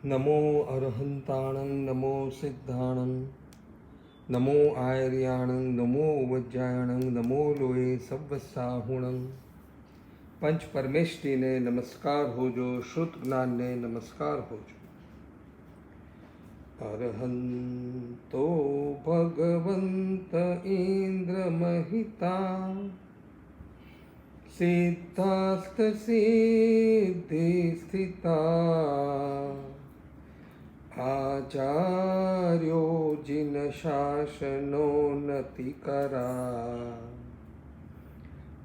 नमो अरहन्ताणं नमो सिद्धाणं नमो आयर्याणं नमो वज्रायणं नमो लोये सव्वसाहुणं पंच परमेष्टि ने नमस्कार होजो, श्रुत ज्ञान ने नमस्कार होजो। अरहन्तो भगवन्त इंद्र महिता सिद्धास्त सिद्धि स्थिता आचार्यो जिन शासनो नति करा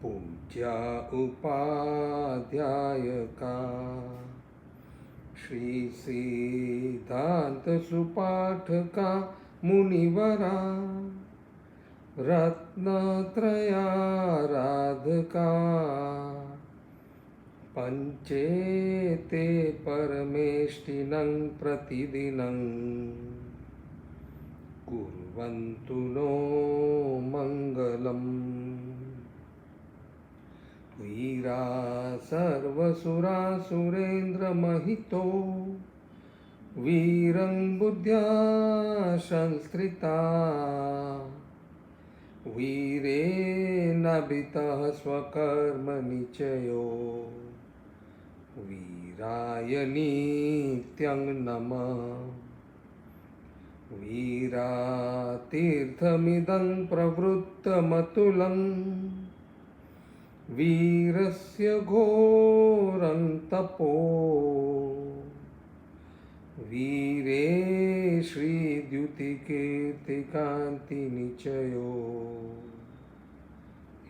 पूज्या उपाध्यायका श्री सिद्धांत सुपाठका मुनिवरा रत्नत्रयाराधका पंचेते परमेष्टिनं प्रतिदिनं कुर्वन्तु नो मङ्गलम्। वीरा सर्वसुरासुरेन्द्रमहितो वीरं बुद्ध्या संस्कृता वीरेणाभितः स्वकर्मनिचयो वीराय नित्यं नमः। वीरातीर्थमिदं प्रवृत्तमतुलं वीरस्य घोरं तपो वीरे श्रीद्युतिकीर्तिकान्तिनिचयो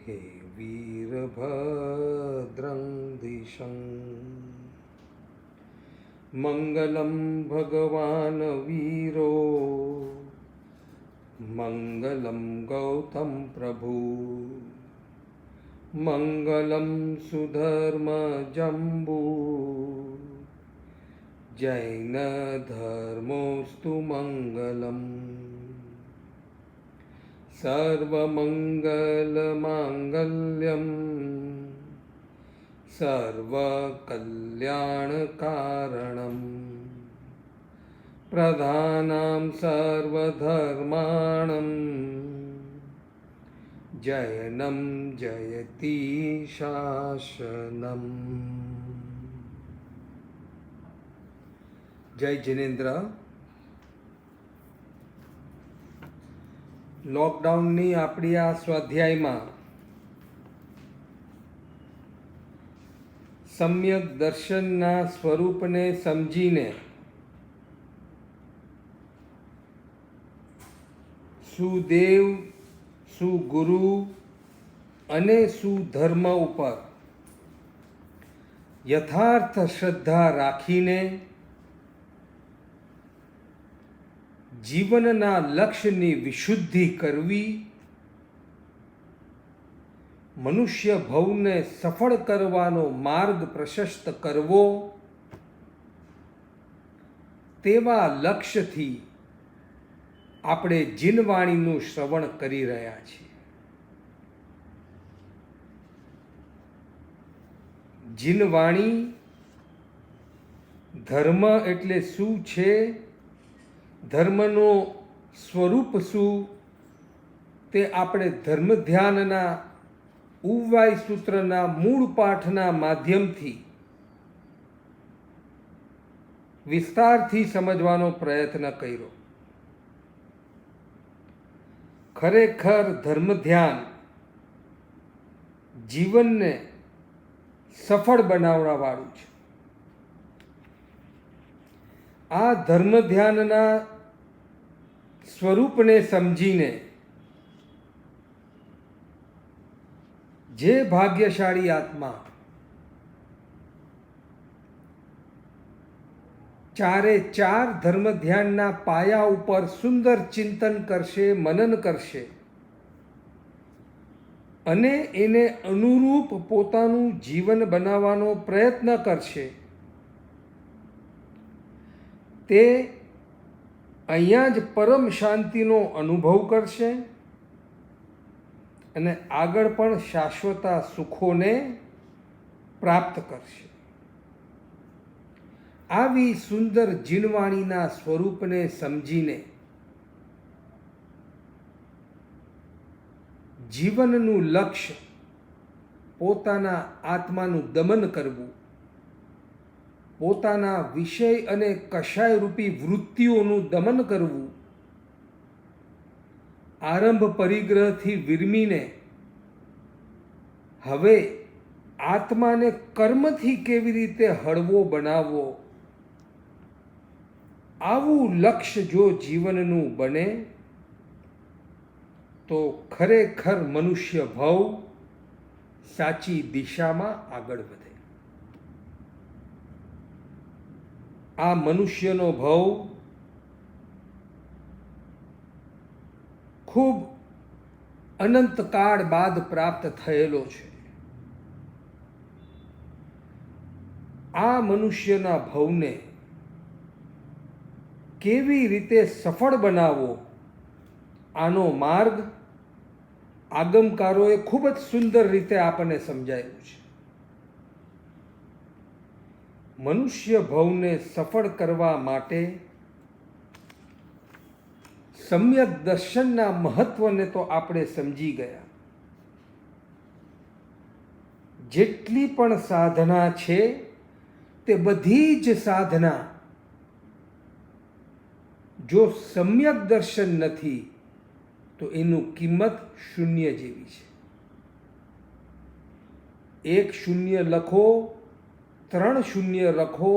हे वीरभद्रं दिशं। मङ्गलं भगवान् वीरो मङ्गलं गौतम प्रभु मङ्गलं सुधर्मजम्बू जैनधर्मोऽस्तु मङ्गलम्। सर्वमङ्गलमाङ्गल्यं सर्वकल्याणकारणं प्रधानं सर्वधर्माणं जयनं जयति शासनम्। जय जिनेन्द्र। लॉकडाउननी आपणी आ स्वाध्यायमां सम्यक दर्शनना स्वरूपने समजीने सुदेव सुगुरु अने सुधर्म उपर यथार्थ श्रद्धा राखीने जीवनना लक्ष्यनी विशुद्धि करवी, मनुष्य भवने सफल करवानो मार्ग प्रशस्त करवो, तेवा लक्ष्यथी આપણે જીનવાણીનું શ્રવણ કરી રહ્યા છીએ। જીનવાણી ધર્મ એટલે શું છે, ધર્મનો સ્વરૂપ શું, તે આપણે ધર્મ ધ્યાનના ઉવાઈ સૂત્રના મૂળ પાઠના માધ્યમથી વિસ્તારથી સમજવાનો પ્રયત્ન કર્યો। ખરેખર ધર્મ ધ્યાન જીવનને સફળ બનાવવાવાળું છે। આ ધર્મ ધ્યાનના સ્વરૂપને સમજીને જે ભાગ્યશાળી આત્મા ચારે ચાર ધર્મ ધ્યાનના પાયા ઉપર સુંદર ચિંતન કરશે, મનન કરશે અને એને અનુરૂપ પોતાનું જીવન બનાવવાનો પ્રયત્ન કરશે, તે અહીંયા જ પરમ શાંતિનો અનુભવ કરશે અને આગળ પણ શાશ્વત સુખોને પ્રાપ્ત કરશે। આવી સુંદર જીણવાણીના સ્વરૂપને સમજીને જીવનનું લક્ષ્ય પોતાના આત્માનું દમન કરવું, પોતાના વિષય અને કષાયરૂપી વૃત્તિઓનું દમન કરવું, આરંભ પરિગ્રહથી વિરમીને હવે આત્માને કર્મથી કેવી રીતે હળવો બનાવવો, આવું લક્ષ્ય જો જીવનનું બને તો ખરેખર મનુષ્ય ભવ સાચી દિશામાં આગળ વધે. આ મનુષ્યનો ભવ ખૂબ અનંતકાળ બાદ પ્રાપ્ત થયેલો છે. આ મનુષ્યના ભવને કેવી રીતે સફળ બનાવવો, આનો માર્ગ આગમકારોએ ખૂબ જ સુંદર રીતે આપણને સમજાવ્યું છે. મનુષ્ય ભવને સફળ કરવા માટે સમ્યક દર્શનના મહત્વને તો આપણે સમજી ગયા. જેટલી પણ સાધના છે તે બધી જ સાધના જો સમ્યક દર્શન નથી તો એનું કિંમત શૂન્ય જેવી છે. 1 શૂન્ય લખો, 3 શૂન્ય લખો,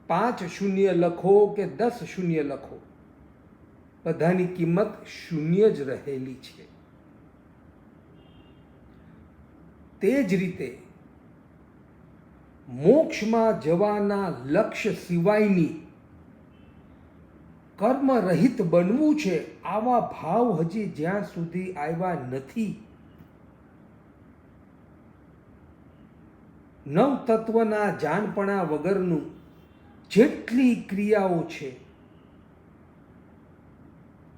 5 શૂન્ય લખો કે 10 શૂન્ય લખો, બધાની કિંમત શૂન્ય જ રહેલી છે. તે જ રીતે મોક્ષમાં જવાના લક્ષ્ય સિવાયની કર્મરહિત બનવું છે, આવા ભાવ હજી જ્યાં સુધી આવ્યા નથી, નવતત્વના જાણપણા વગરનું જેટલી ક્રિયાઓ છે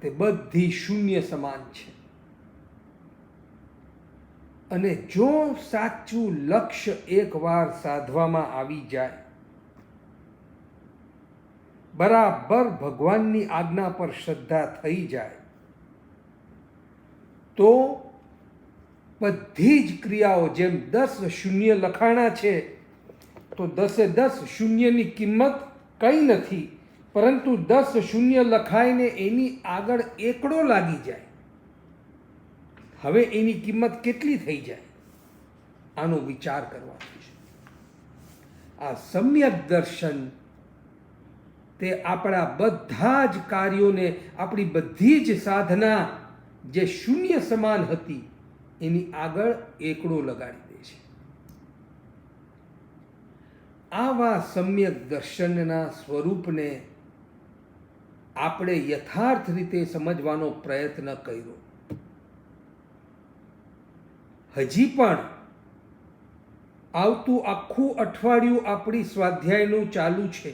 તે બધી શૂન્ય સમાન છે. અને જો સાચું લક્ષ્ય એકવાર સાધવામાં આવી જાય, બરાબર ભગવાનની આજ્ઞા પર શ્રદ્ધા થઈ જાય, તો બધી જ ક્રિયાઓ જેમ 10 શૂન્ય લખાણા છે તો 10 શૂન્યની કિંમત કંઈ નથી, પરંતુ 10 શૂન્ય લખાઈને એની આગળ એકડો લાગી જાય, હવે એની કિંમત કેટલી થઈ જાય, આનો વિચાર કરવાનો છે. આ સમ્યક દર્શન તે આપણા બધા જ કાર્યોને, આપણી બધી જ સાધના જે શૂન્ય સમાન હતી એની આગળ એકડો લગાડી દે છે. આવા સમ્યક દર્શનના સ્વરૂપને આપણે યથાર્થ રીતે સમજવાનો પ્રયત્ન કર્યો. હજી પણ આવતું આખું અઠવાડિયું આપણી સ્વાધ્યાયનું ચાલુ છે.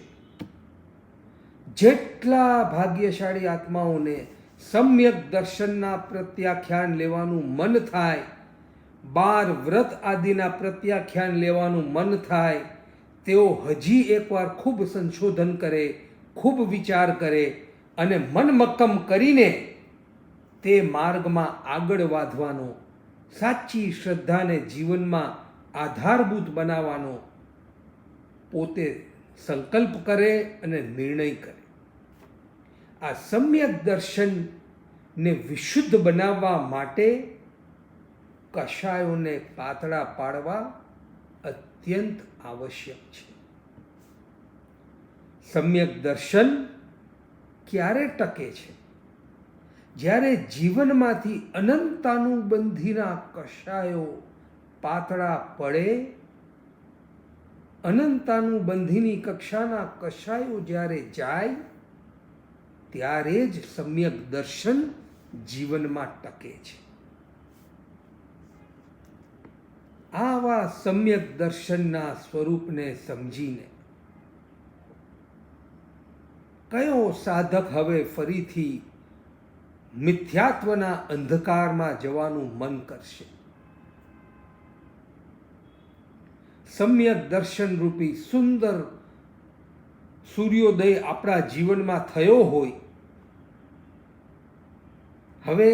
જેટલા ભાગ્યશાળી આત્માઓને સમ્યક દર્શનના પ્રત્યાખ્યાન લેવાનું મન થાય, 12 વ્રત આદિના પ્રત્યાખ્યાન લેવાનું મન થાય, તેઓ હજી એકવાર ખૂબ સંશોધન કરે, ખૂબ વિચાર કરે અને મનમક્કમ કરીને તે માર્ગમાં આગળ વધવાનો, સાચી શ્રદ્ધાને જીવનમાં આધારભૂત બનાવવાનો પોતે સંકલ્પ કરે અને નિર્ણય કરે. આ સમ્યક દર્શનને વિશુદ્ધ બનાવવા માટે કષાયોને પાતળા પાડવા અત્યંત આવશ્યક છે. સમ્યક દર્શન ક્યારે ટકે છે? જ્યારે જીવનમાંથી અનંતાનુબંધીના કષાયો પાતળા પડે, અનંતાનુબંધીની કક્ષાના કષાયો જ્યારે જાય, ત્યારે જ સમ્યક દર્શન જીવનમાં ટકે છે. આવા સમ્યક દર્શનના સ્વરૂપને સમજીને કયો સાધક હવે ફરીથી મિથ્યાત્વના અંધકારમાં જવાનું મન કરશે? સમ્યક દર્શન રૂપી સુંદર સૂર્યોદય આપણા જીવનમાં થયો હોય, હવે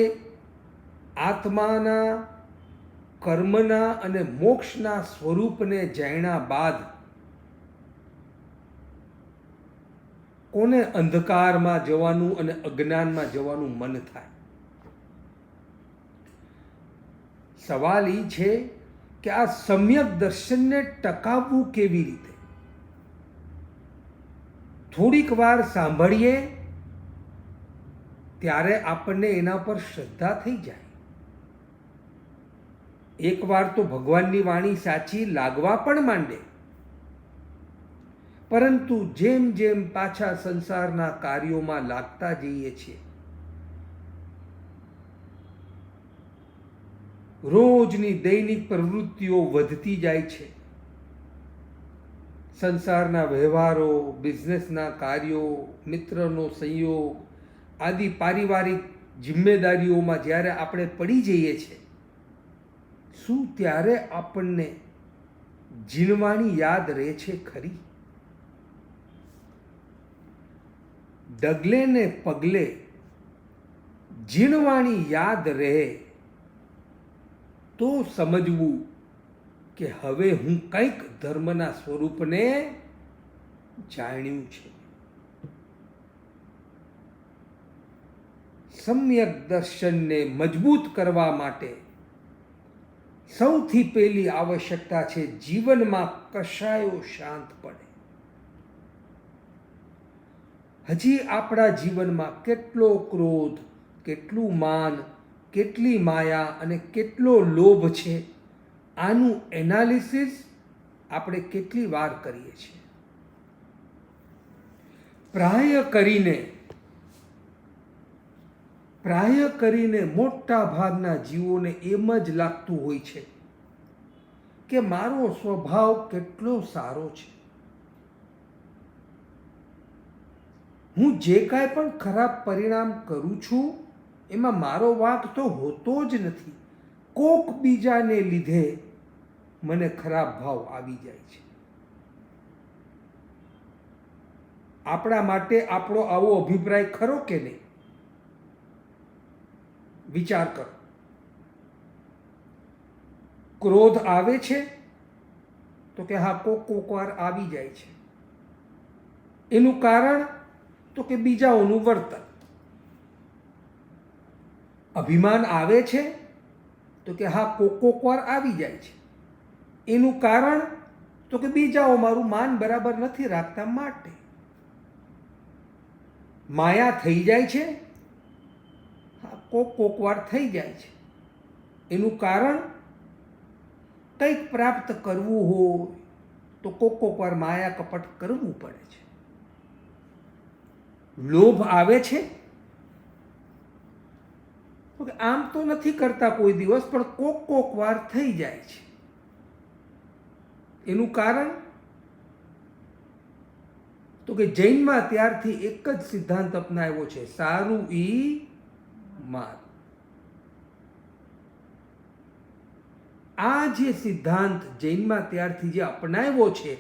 આત્માના, કર્મના અને મોક્ષના સ્વરૂપને જાણ્યા બાદ કોને અંધકારમાં જવાનું અને અજ્ઞાનમાં જવાનું મન થાય? સવાલ એ છે કે આ સમ્યક દર્શનને ટકાવવું કેવી રીતે? થોડીક વાર સાંભળીએ ત્યારે આપણને એના પર શ્રદ્ધા થઈ જાય. એકવાર તો ભગવાનની વાણી સાચી લાગવા પણ માંડે, પરંતુ જેમ જેમ પાછા સંસારના કાર્યોમાં લાગતા જઈએ છીએ, રોજની દૈનિક પ્રવૃત્તિઓ વધતી જાય છે. સંસારના વ્યવહારો, બિઝનેસના કાર્યો, મિત્રનો સંયોગ આદિ પારિવારિક જિમ્મેદારીઓમાં જ્યારે આપણે પડી જઈએ છીએ, શું ત્યારે આપણને જીણવાની યાદ રહે છે ખરી? ડગલે ને પગલે જીણવાની યાદ રહે તો સમજવું કે હવે હું કંઈક ધર્મના સ્વરૂપને જાણ્યું છે. સમ્યક દર્શનને મજબૂત કરવા માટે સૌથી પહેલી આવશ્યકતા છે જીવનમાં કશાયો શાંત પડે. હજી આપણા જીવનમાં કેટલો ક્રોધ, કેટલું માન, કેટલી માયા અને કેટલો લોભ છે, આનું એનાલિસિસ આપણે કેટલી વાર કરીએ છીએ? પ્રાય કરીને મોટા ભાગના જીવોને એમ જ લાગતું હોય છે કે મારો સ્વભાવ કેટલો સારો છે, હું જે કાંઈ પણ ખરાબ પરિણામ કરું છું એમાં મારો વાંક તો હોતો જ નથી, કોક બીજાને લીધે મને ખરાબ ભાવ આવી જાય છે. આપણા માટે આપણો આવો અભિપ્રાય ખરો કે નહીં? વિચાર કરો. ક્રોધ આવે છે તો કે હા, કોક વાર આવી જાય છે. એનું કારણ તો કે બીજાઓનું વર્તન. અભિમાન આવે છે તો કે હા, કોક વાર આવી જાય છે. એનું કારણ તો કે બીજાઓ મારું માન બરાબર નથી રાખતા માટે. માયા થઈ જાય છે, હા, કોક વાર થઈ જાય છે. એનું કારણ કંઈક પ્રાપ્ત કરવું હોય તો કોક વાર માયા કપટ કરવું પડે છે. લોભ આવે છે તો કે આમ તો નથી કરતા કોઈ દિવસ, પણ કોક વાર થઈ જાય છે. એનું કારણ તો કે જૈનમાં ત્યારથી એક જ સિદ્ધાંત અપનાવ્યો છે, સારું ઈ માર. આ જે સિદ્ધાંત જૈનમાં ત્યારથી જે અપનાવ્યો છે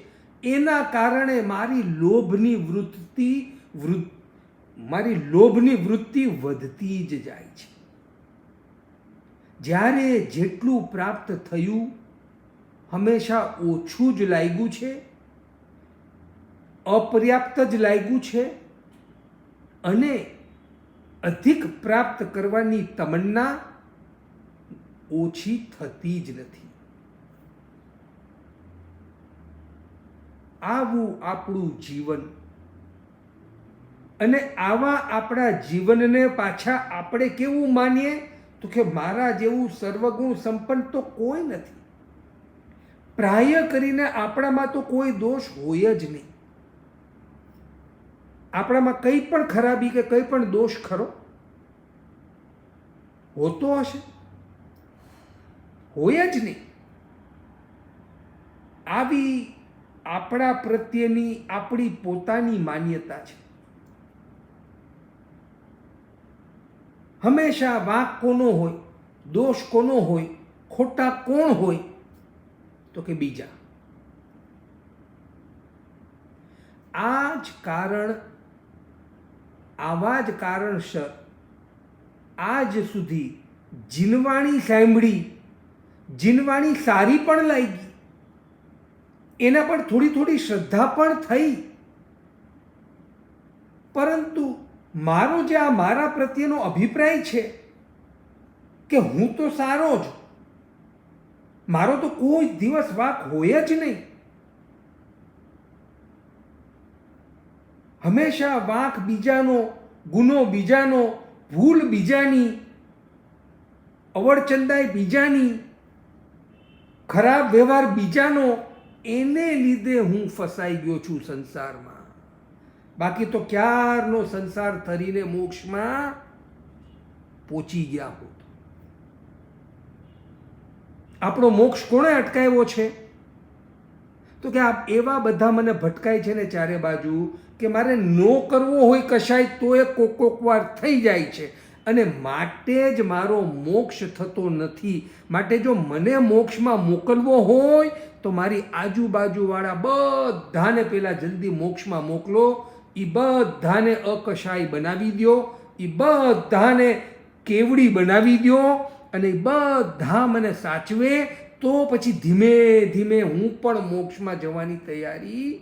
એના કારણે મારી લોભની વૃત્તિ વધતી જ જાય છે. જ્યારે જેટલું પ્રાપ્ત થયું હંમેશા ઓછું જ લાગ્યું છે, અપર્યાપ્ત જ લાગ્યું છે, અને અધિક પ્રાપ્ત કરવાની તમન્ના ઓછી થતી જ નથી. આવું આપણું જીવન, અને આવા આપણા જીવનને પાછા આપણે કેવું માનીએ તો કે મારા જેવું સર્વગુણ સંપન્ન તો કોઈ નથી. પ્રાય કરીને આપણામાં તો કોઈ દોષ હોય જ નહીં. આપણામાં કંઈ પણ ખરાબી કે કંઈ પણ દોષ ખરો હોતો હશે? હોય જ નહીં. આવી આપણા પ્રત્યેની આપણી પોતાની માન્યતા છે. હંમેશા વાંક કોનો હોય, દોષ કોનો હોય, ખોટા કોણ હોય તો કે બીજા. આવા જ કારણસર આજ સુધી જીનવાણી સાંભળી, જીનવાણી સારી પણ લાગી, એના પર થોડી થોડી શ્રદ્ધા પણ થઈ, પરંતુ મારો જે આ મારા પ્રત્યેનો અભિપ્રાય છે કે હું તો સારો જ, મારો તો કોઈ દિવસ વાંક હોય જ નહીં, હંમેશા વાંક બીજાનો, ગુનો બીજાનો, ભૂલ બીજાની, અવળચંદાઈ બીજાની, ખરાબ વ્યવહાર બીજાનો, એને લીધે હું ફસાઈ ગયો છું સંસારમાં. બાકી તો ક્યારનો સંસાર તરીને મોક્ષમાં પહોંચી ગયા હોત. આપણો મોક્ષ કોણે અટકાવ્યો છે? તો કે આ એવા બધા મને ભટકાય છે ને ચારે બાજુ, કે મારે નો કરવો હોય કશાય તો એ કોક વાર થઈ જાય છે, અને માટે જ મારો મોક્ષ થતો નથી. માટે જો મને મોક્ષમાં મોકલવો હોય તો મારી આજુબાજુવાળા બધાને પહેલાં જલ્દી મોક્ષમાં મોકલો, એ બધાને અકશાય બનાવી દો, એ બધાને કેવડી બનાવી દો, અને એ બધા મને સાચવે, તો પછી ધીમે ધીમે હું પણ મોક્ષમાં જવાની તૈયારી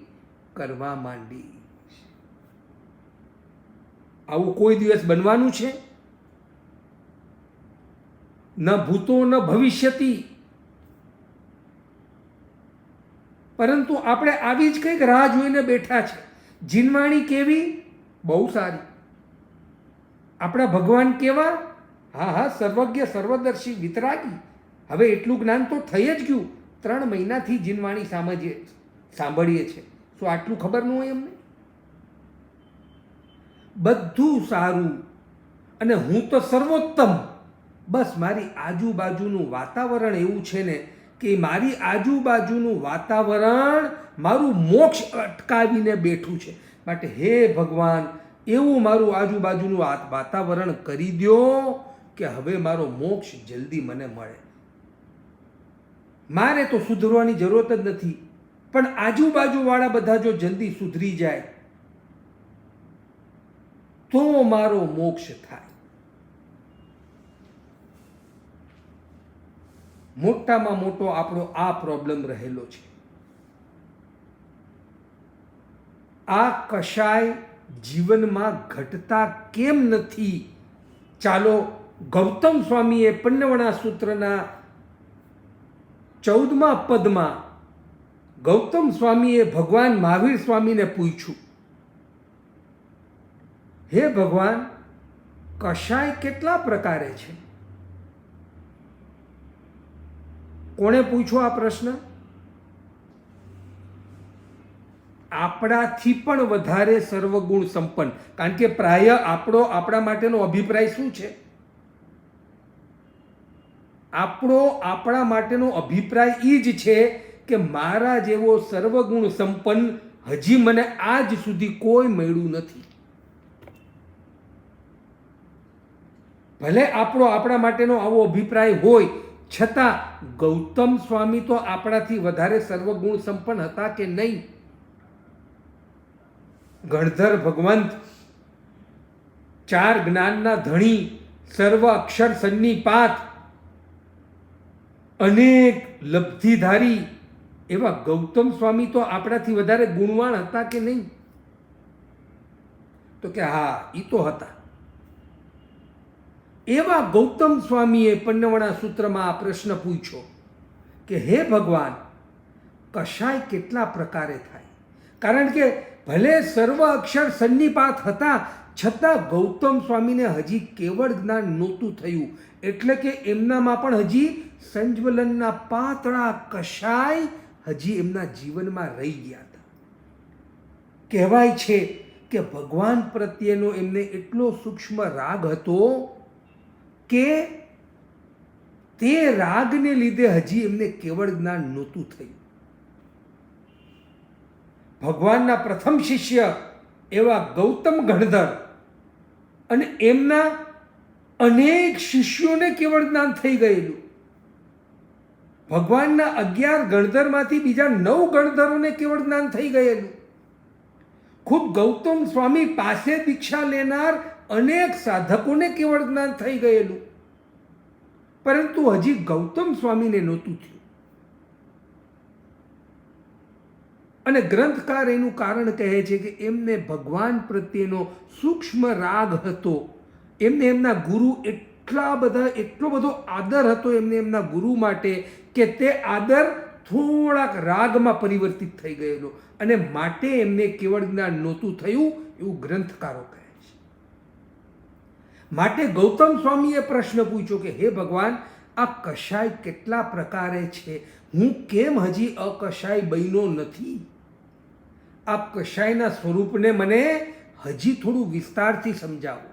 કરવા માંડી. આવું કોઈ દિવસ બનવાનું છે? ન ભૂતો ન ભવિષ્યતિ. પરંતુ આપણે આવી જ કંઈક રાહ જોઈને બેઠા છે. જીનવાણી કેવી? બહુ સારી. આપણા ભગવાન કેવા? હા, સર્વજ્ઞ, સર્વદર્શી, વિતરાગી. હવે એટલું જ્ઞાન તો થઈ જ ગયું. 3 મહિનાથી જીનવાણી સાંભળીએ છે. શું આટલું ખબર ન હોય એમને? બધું સારું, અને હું તો સર્વોત્તમ. બસ મારી આજુબાજુનું વાતાવરણ એવું છે ને કે મારી આજુબાજુનું વાતાવરણ મારું મોક્ષ અટકાવીને બેઠું છે. માટે હે ભગવાન, એવું મારું આજુબાજુનું વાતાવરણ કરી દો કે હવે મારો મોક્ષ જલ્દી મને મળે. મારે તો સુધરવાની જરૂરત જ નથી, પણ આજુબાજુવાળા બધા જો જલ્દી સુધરી જાય તો મારો મોક્ષ થાય. મોટામાં મોટો આપણો આ પ્રોબ્લેમ રહેલો છે. આ કશાય જીવનમાં ઘટતા કેમ નથી? ચાલો, ગૌતમ સ્વામીએ પન્નવણા સૂત્રના 14મા પદમાં ગૌતમ સ્વામીએ ભગવાન મહાવીર સ્વામીને પૂછ્યું, હે ભગવાન, કશાય કેટલા પ્રકારે છે? કોણે પૂછ્યો આ પ્રશ્ન? આપણાથી પણ વધારે સર્વગુણ સંપન્ન. કારણ કે પ્રાય આપણા માટેનો અભિપ્રાય શું છે? આપણા માટેનો અભિપ્રાય એ જ છે કે મારા જેવો સર્વગુણ સંપન્ન હજી મને આજ સુધી કોઈ મળ્યું નથી. ભલે આપણા માટેનો આવો અભિપ્રાય હોય, છતાં ગૌતમ સ્વામી તો આપણાથી વધારે સર્વગુણ સંપન્ન હતા કે નહીં? ગણધર ભગવંત, 4 જ્ઞાનના ધણી, સર્વ અક્ષર સન્નિપાત, અનેક લબ્ધિધારી એવા ગૌતમ સ્વામી તો આપણાથી વધારે ગુણવાન હતા કે નહીં? તો કે હા, એ તો હતા. એવા ગૌતમ સ્વામીએ પન્નવણા સૂત્રમાં આ પ્રશ્ન પૂછ્યો કે હે ભગવાન, કશાય કેટલા પ્રકારે થાય? કારણ કે ભલે સર્વ અક્ષર સન્નિપાત હતા, છતાં ગૌતમ સ્વામીને હજી કેવળ જ્ઞાન નહોતું થયું. એટલે કે એમનામાં પણ હજી સંજ્વલનના પાતળા કશાય હજી એમના જીવનમાં રહી ગયા હતા. કહેવાય છે કે ભગવાન પ્રત્યેનો એમને એટલો સૂક્ષ્મ રાગ હતો કે તે રાગને લીધે હજી એમને કેવળ જ્ઞાન નહોતું થયું. ભગવાનના પ્રથમ શિષ્ય એવા ગૌતમ ગણધર અને એમના અનેક શિષ્યોને કેવળ જ્ઞાન થઈ ગયેલું. ભગવાનના 11 ગણધરમાંથી બીજા 9 ગણધરોને કેવળ જ્ઞાન થઈ ગયેલું. ખુદ ગૌતમ સ્વામી પાસે દીક્ષા લેનાર અનેક સાધકોને કેવળ જ્ઞાન થઈ ગયેલું, પરંતુ હજી ગૌતમ સ્વામીને નહોતું થયું. અને ગ્રંથકાર એનું કારણ કહે છે કે એમને ભગવાન પ્રત્યેનો સૂક્ષ્મ રાગ હતો. એમને એમના ગુરુ એટલો બધો આદર હતો એમને એમના ગુરુ માટે કે તે આદર થોડાક રાગમાં પરિવર્તિત થઈ ગયેલો, અને માટે એમને કેવળ જ્ઞાન નહોતું થયું એવું ગ્રંથકારો કહે છે. માટે ગૌતમ સ્વામીએ પ્રશ્ન પૂછ્યો કે હે ભગવાન, આ કષાય કેટલા પ્રકારે છે? હું કેમ હજી અકષાય બન્યો નથી? આ કષાયના સ્વરૂપને મને હજી થોડું વિસ્તારથી સમજાવો.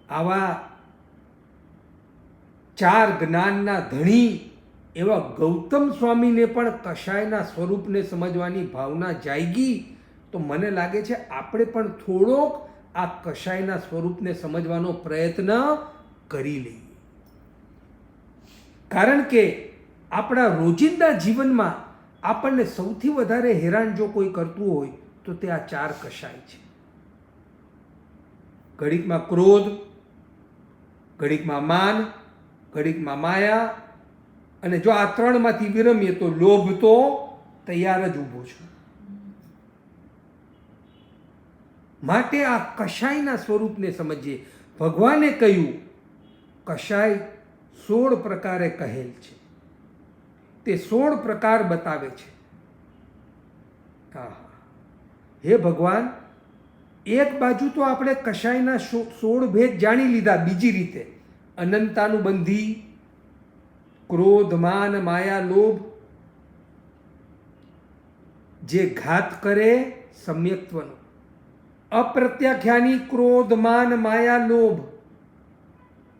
આવા 4 જ્ઞાનના ધણી એવા ગૌતમ સ્વામીને પણ કષાયના સ્વરૂપને સમજવાની ભાવના જાગી, તો મને લાગે છે આપણે પણ થોડોક આ કષાયના સ્વરૂપને સમજવાનો પ્રયત્ન કરી લઈએ. કારણ કે આપણા રોજિંદા જીવનમાં આપણને સૌથી વધારે હેરાન જો કોઈ કરતું હોય તો તે આ 4 કષાય છે. ઘડીકમાં ક્રોધ, ઘડીકમાં માન, ઘડીકમાં માયા, અને જો આ 3માંથી વિરમીએ તો લોભ તો તૈયાર જ ઊભો છે. માટે આ કષાયના સ્વરૂપને સમજીએ. ભગવાને કહ્યું કષાય 16 પ્રકારે કહેલ છે, તે 16 પ્રકાર બતાવે છે. હે ભગવાન, એક બાજુ તો આપણે કષાયના 16 ભેદ જાણી લીધા બીજી રીતે, અનંતાનુબંધી, ક્રોધ, માન, માયા, લોભ, જે ઘાત કરે સમ્યક્ત્વનો, અપ્રત્યાખ્યાની ક્રોધ, માન, માયા, લોભ,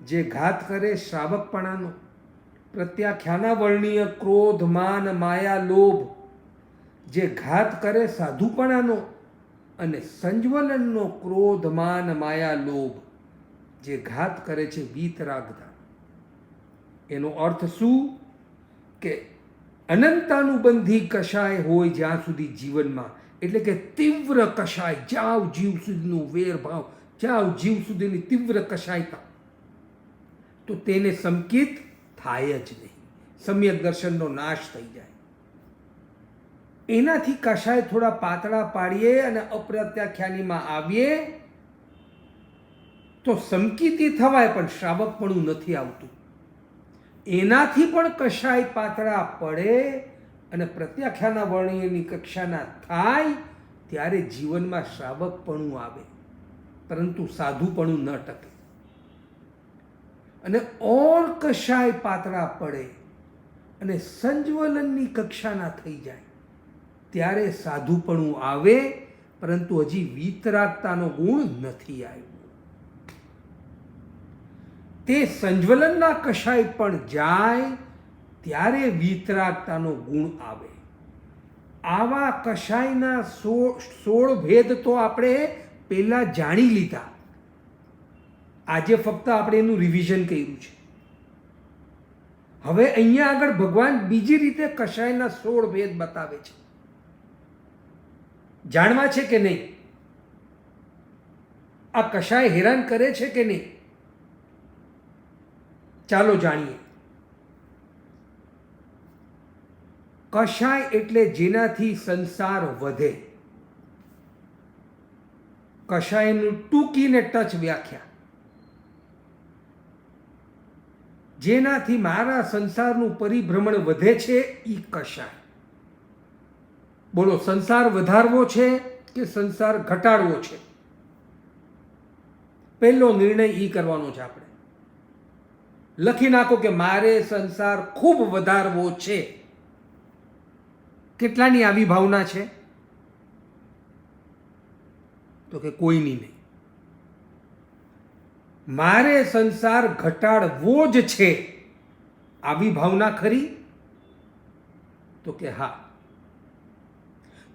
જે ઘાત કરે શ્રાવકપણાનો, પ્રત્યાખ્યાના વર્ણીય ક્રોધ, માન, માયા, લોભ, જે ઘાત કરે સાધુપણાનો, અને સંજ્વલનનો ક્રોધ, માન, માયા, લોભ, જે ઘાત કરે છે વીતરાગતા. એનો અર્થ શું? કે અનંતાનુબંધી કષાય હોય જ્યાં સુધી જીવનમાં, એટલે કે તીવ્ર કષાય, જાવ જીવ સુધીનું વેરભાવ, જાવ જીવ સુધીની તીવ્ર કષાયતા, તો તેને સંકિત થાય જ નહીં. સમ્યક દર્શનનો નાશ થઈ જાય. એનાથી કષાય થોડા પાતળા પાડીએ અને અપ્રત્યાખ્યાનીમાં આવીએ તો સંકિતી થવાય, પણ શ્રાવકપણું નથી આવતું. એનાથી પણ કષાય પાતળા પડે અને પ્રત્યાખ્યાના વર્ણ્યની કક્ષાના થાય ત્યારે જીવનમાં શ્રાવકપણું આવે, પરંતુ સાધુપણું ન ટકે. અને ઓર કષાય પાતળા પડે અને સંજ્વલનની કક્ષાના થઈ જાય ત્યારે સાધુપણું આવે, પરંતુ હજી વીતરાગતાનો ગુણ નથી આવ્યો. તે સંજ્વલનના કષાય પણ જાય ત્યારે વીતરાગતાનો ગુણ આવે. આવા કષાયના 16 ભેદ તો આપણે પહેલાં જાણી લીધા. આજે ફક્ત આપણે એનું રિવિઝન કર્યું છે. હવે અહીંયા આગળ ભગવાન બીજી રીતે કષાયના 16 ભેદ બતાવે છે. જાણવા છે કે નહીં? આ કષાય હેરાન કરે છે કે નહીં? ચાલો જાણીએ. કષાય એટલે જેનાથી સંસાર વધે. કષાયનું ટૂંકીને ટચ વ્યાખ્યા. જેનાથી મારા સંસારનું પરિભ્રમણ વધે છે એ કષાય. બોલો, સંસાર વધારવો છે કે સંસાર ઘટાડવો છે? પહેલો નિર્ણય એ કરવાનો છે આપણે. લખી નાખો કે મારે સંસાર ખૂબ વધારવો છે. કેટલાની આવી ભાવના છે? તો કે કોઈની નહીં. મારે સંસાર ઘટાડવો જ છે, આવી ભાવના ખરી? તો કે હા.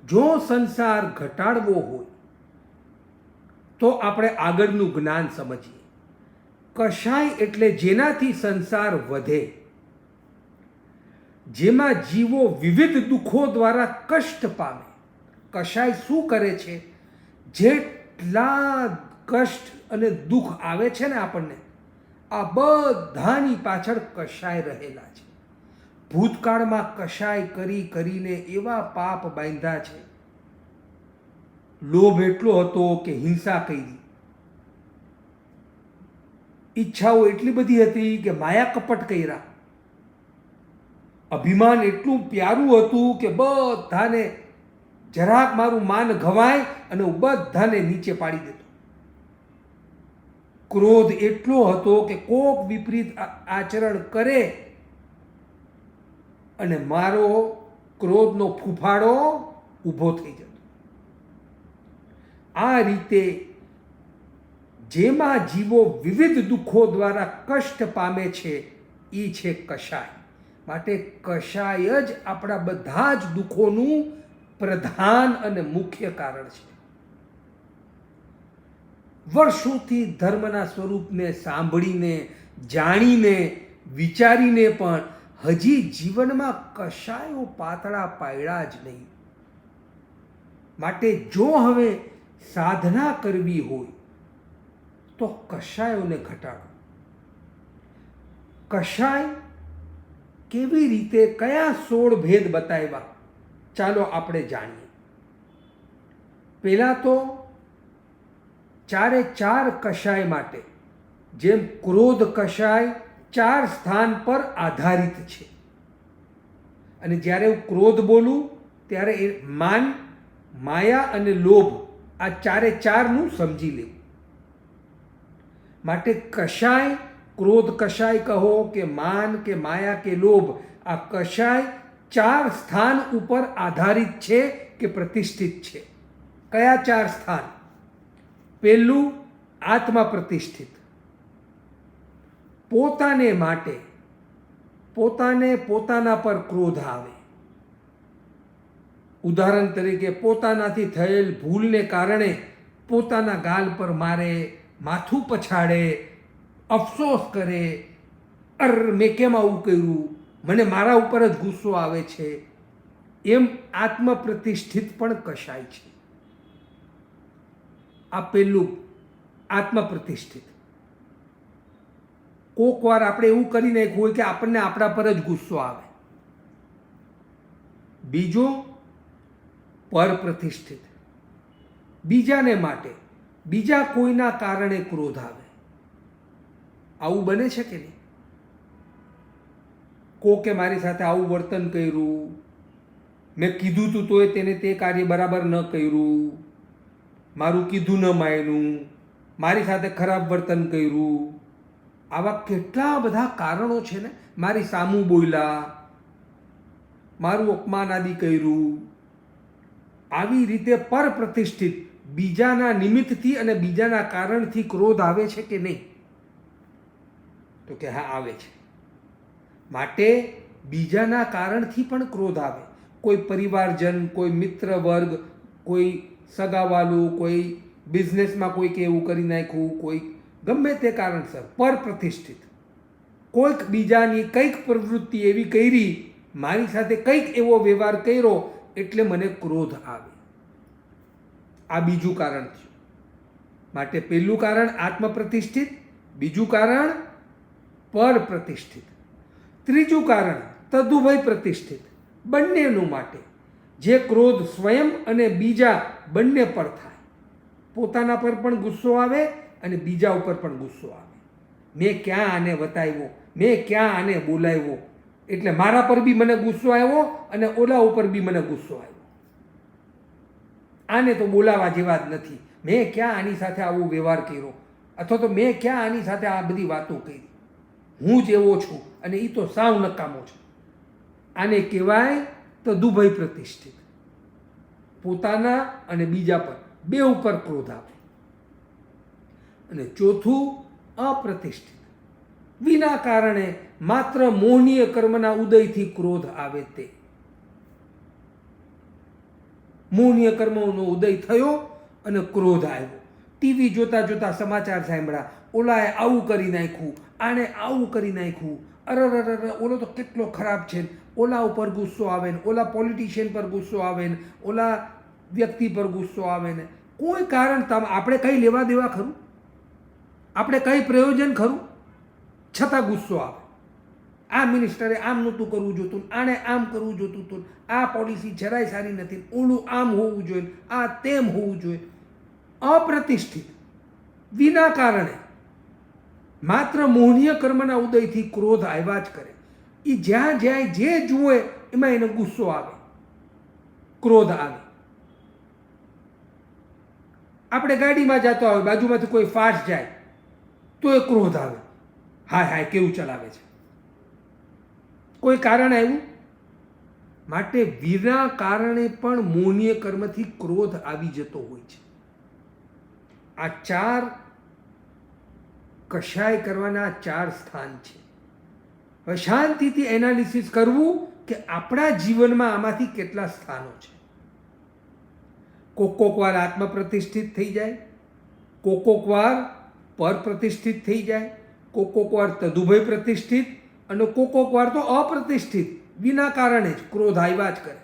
જો સંસાર ઘટાડવો હોય તો આપણે આગળનું જ્ઞાન સમજીએ. કષાય એટલે જેનાથી સંસાર વધે, જેમાં જીવો વિવિધ દુઃખો દ્વારા કષ્ટ પામે, કશાય શું કરે છે? જેટલા કષ્ટ અને દુઃખ આવે છે ને આપણને, આ બધાની પાછળ કશાય રહેલા છે. ભૂતકાળમાં કશાય કરી કરીને એવા પાપ બાંધ્યા છે. લોભ એટલો હતો કે હિંસા કરી, ઈચ્છાઓ એટલી બધી હતી કે માયા કપટ કર્યા, અભિમાન એટલું પ્યારું હતું કે બધાને જરાક મારું માન ઘવાય અને હું બધાને નીચે પાડી દેતો. ક્રોધ એટલો હતો કે કોક વિપરીત આચરણ કરે અને મારો ક્રોધનો ફૂફાડો ઊભો થઈ જતો. આ રીતે જેમાં જીવો વિવિધ દુઃખો દ્વારા કષ્ટ પામે છે એ છે કશાય. માટે કશાય જ આપણા બધા જ દુઃખોનું પ્રધાન અને મુખ્ય કારણ છે. વર્ષોથી ધર્મના સ્વરૂપને સાંભળીને, જાણીને, વિચારીને પણ હજી જીવનમાં કશાયો પાતળા પાડ્યા જ નહીં. માટે જો હવે સાધના કરવી હોય તો કશાયોને ઘટાડો. કશાય કેવી રીતે, કયા 16 ભેદ બતાવ્યા ચાલો આપણે જાણીએ. પહેલાં તો 4 કશાય માટે, જેમ ક્રોધ કશાય 4 સ્થાન પર આધારિત છે. અને જ્યારે હું ક્રોધ બોલું ત્યારે એ માન, માયા અને લોભ આ 4નું સમજી લેવું. માટે કશાય, ક્રોધ કશાય કહો કે માન કે માયા કે લોભ, આ કશાય 4 સ્થાન ઉપર આધારિત છે કે પ્રતિષ્ઠિત છે. કયા 4 સ્થાન? પહેલું આત્મા પ્રતિષ્ઠિત. પોતાને માટે, પોતાને પોતાના પર ક્રોધ આવે. ઉદાહરણ તરીકે પોતાનાથી થયેલ ભૂલને કારણે પોતાના ગાલ પર મારે, માથું પછાડે, અફસોસ કરે, મેં કેમ આવું કર્યું, મને મારા ઉપર જ ગુસ્સો આવે છે. એમ આત્મપ્રતિષ્ઠિત પણ કશાય છે. આ પહેલું આત્મપ્રતિષ્ઠિત. કોક વાર આપણે એવું કરી નાખ્યું હોય કે આપણને આપણા પર જ ગુસ્સો આવે. બીજો પરપ્રતિષ્ઠિત. બીજાને માટે, બીજા કોઈના કારણે ક્રોધ આવે. આવું બને છે કે નહીં? કોકે મારી સાથે આવું વર્તન કર્યું, મેં કીધું તું તોય તેને તે કાર્ય બરાબર ન કર્યું, મારું કીધું ન માન્યું, મારી સાથે ખરાબ વર્તન કર્યું. આવા કેટલા બધા કારણો છે ને. મારી સામું બોલ્યા, મારું અપમાન આદિ કર્યું. આવી રીતે પરપ્રતિષ્ઠિત, બીજાના નિમિત્તથી અને બીજાના કારણથી ક્રોધ આવે છે કે નહીં? તો કે હા, આવે છે. માટે બીજાના કારણથી પણ ક્રોધ આવે. કોઈ પરિવારજન, કોઈ મિત્ર વર્ગ, કોઈ સગાવાલું, કોઈ બિઝનેસમાં કોઈક એવું કરી નાખ્યું, કોઈ ગમે તે કારણસર પરપ્રતિષ્ઠિત. કોઈક બીજાની કંઈક પ્રવૃત્તિ એવી કરી, મારી સાથે કંઈક એવો વ્યવહાર કર્યો એટલે મને ક્રોધ આવે. આ બીજું કારણ થયું. માટે પહેલું કારણ આત્મપ્રતિષ્ઠિત, બીજું કારણ પરપ્રતિષ્ઠિત, ત્રીજું કારણ તદુભય પ્રતિષ્ઠિત. બંનેનું માટે જે ક્રોધ સ્વયં અને બીજા બંને પર થાય. પોતાના પર પણ ગુસ્સો આવે અને બીજા ઉપર પણ ગુસ્સો આવે. મેં ક્યાં આને વતાવ્યો, મેં ક્યાં આને બોલાવ્યો, એટલે મારા પર બી મને ગુસ્સો આવ્યો અને ઓલા ઉપર બી મને ગુસ્સો આવ્યો. આને તો બોલાવા જેવા જ નથી, મેં ક્યાં આની સાથે આવો વ્યવહાર કર્યો, અથવા તો મેં ક્યાં આની સાથે આ બધી વાતો કરી, હું જ એવો છું અને એ તો સાવ નકામો છે. આને કહેવાય તદુભય પ્રતિષ્ઠિત. પોતાના અને બીજા પર, બે ઉપર ક્રોધ આવે. અને ચોથું અપ્રતિષ્ઠિત. વિના કારણે માત્ર મોહનીય કર્મના ઉદયથી ક્રોધ આવે. તે મોહનીય કર્મોનો ઉદય થયો અને ક્રોધ આવ્યો. ટીવી જોતા જોતા સમાચાર સાંભળ્યા, ઓલાએ આવું કરી નાખ્યું, આણે આવું કરી નાખ્યું, અરર ઓલો તો કેટલો ખરાબ છે, ઓલા ઉપર ગુસ્સો આવે ને, ઓલા પોલિટિશિયન પર ગુસ્સો આવે ને, ઓલા વ્યક્તિ પર ગુસ્સો આવે ને કોઈ કારણ આપણે કંઈ લેવા દેવા ખરું, આપણે કંઈ પ્રયોજન ખરું, છતાં ગુસ્સો આવે. આ મિનિસ્ટરે આમ નહોતું કરવું જોતું, આણે આમ કરવું જોતું હતું, આ પોલિસી જરાય સારી નથી, ઓલું આમ હોવું જોઈએ, આ તેમ હોવું જોઈએ. અપ્રતિષ્ઠિત વિના કારણે માત્ર મોહનીય કર્મના ઉદયથી ક્રોધ આવ્યા જ કરે. એ જ્યાં જ્યાં જે જુએ એમાં એને ગુસ્સો આવે, ક્રોધ આવે. આપણે ગાડીમાં જતા હોય, બાજુમાંથી કોઈ ફાસ્ટ જાય તો એ ક્રોધ આવે, હાય હાય કેવું ચલાવે છે, કોઈ કારણ આવ્યું. માટે વિના કારણે પણ મોહનીય કર્મથી ક્રોધ આવી જતો હોય છે. આ 4 કશાય કરવાના 4 સ્થાન છે. હવે શાંતિથી એનાલિસિસ કરવું કે આપણા જીવનમાં આમાંથી કેટલા સ્થાનો છે. કોક વાર આત્મ પ્રતિષ્ઠિત થઈ જાય, કોક વાર પર પ્રતિષ્ઠિત થઈ જાય, કોક વાર તદુભય પ્રતિષ્ઠિત, અને કોક વાર તો અપ્રતિષ્ઠિત વિના કારણે જ ક્રોધ આવ્યા જ કરે.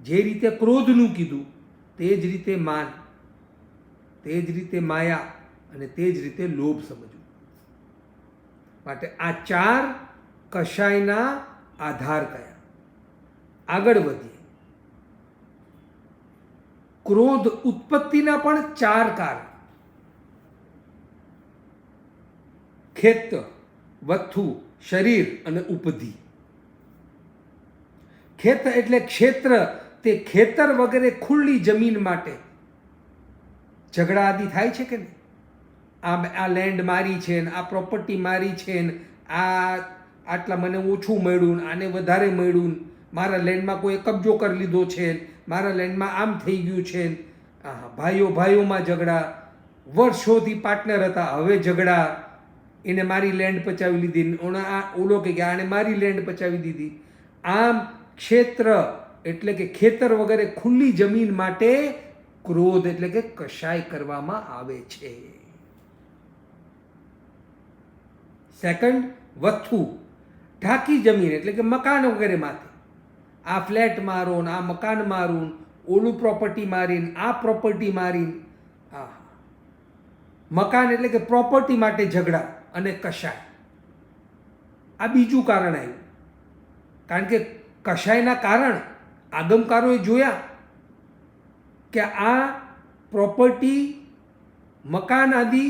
જે રીતે ક્રોધનું કીધું તે જ રીતે માન, તે જ રીતે માયા અને તે જ રીતે લોભ સમજવું. માટે આ 4 કશાયના આધાર કયા. આગળ વધીએ. ક્રોધ ઉત્પત્તિના પણ 4 કારણ: ખેત, વથુ, શરીર અને ઉપધિ. ખેત એટલે ક્ષેત્ર, તે ખેતર વગેરે ખુલ્લી જમીન માટે ઝઘડા આદિ થાય છે કે નહીં? આ લેન્ડ મારી છે ને, આ પ્રોપર્ટી મારી છે ને, આટલા મને ઓછું મળ્યું ને, આને વધારે મળ્યું ને, મારા લેન્ડમાં કોઈ કબજો કરી લીધો છે, મારા લેન્ડમાં આમ થઈ ગયું છે. ભાઈઓ ભાઈઓમાં ઝઘડા, વર્ષોથી પાર્ટનર હતા, હવે ઝઘડા, એને મારી લેન્ડ પચાવી લીધી, ઓલો કે આને મારી લેન્ડ પચાવી દીધી. આમ ક્ષેત્ર એટલે કે ખેતર વગેરે ખુલ્લી જમીન માટે ક્રોધ એટલે કે કશાય કરવામાં આવે છે. સેકન્ડ, વથુ, ઢાકી જમીન એટલે કે મકાન વગેરે માથે. આ ફ્લેટ મારો ને, આ મકાન મારું, ઓલું પ્રોપર્ટી મારીને, આ પ્રોપર્ટી મારીને. મકાન એટલે કે પ્રોપર્ટી માટે ઝઘડા અને કશાય. આ બીજું કારણ આવ્યું. કારણ કે કશાયના કારણ આગમકારોએ જોયા કે આ પ્રોપર્ટી, મકાન આદિ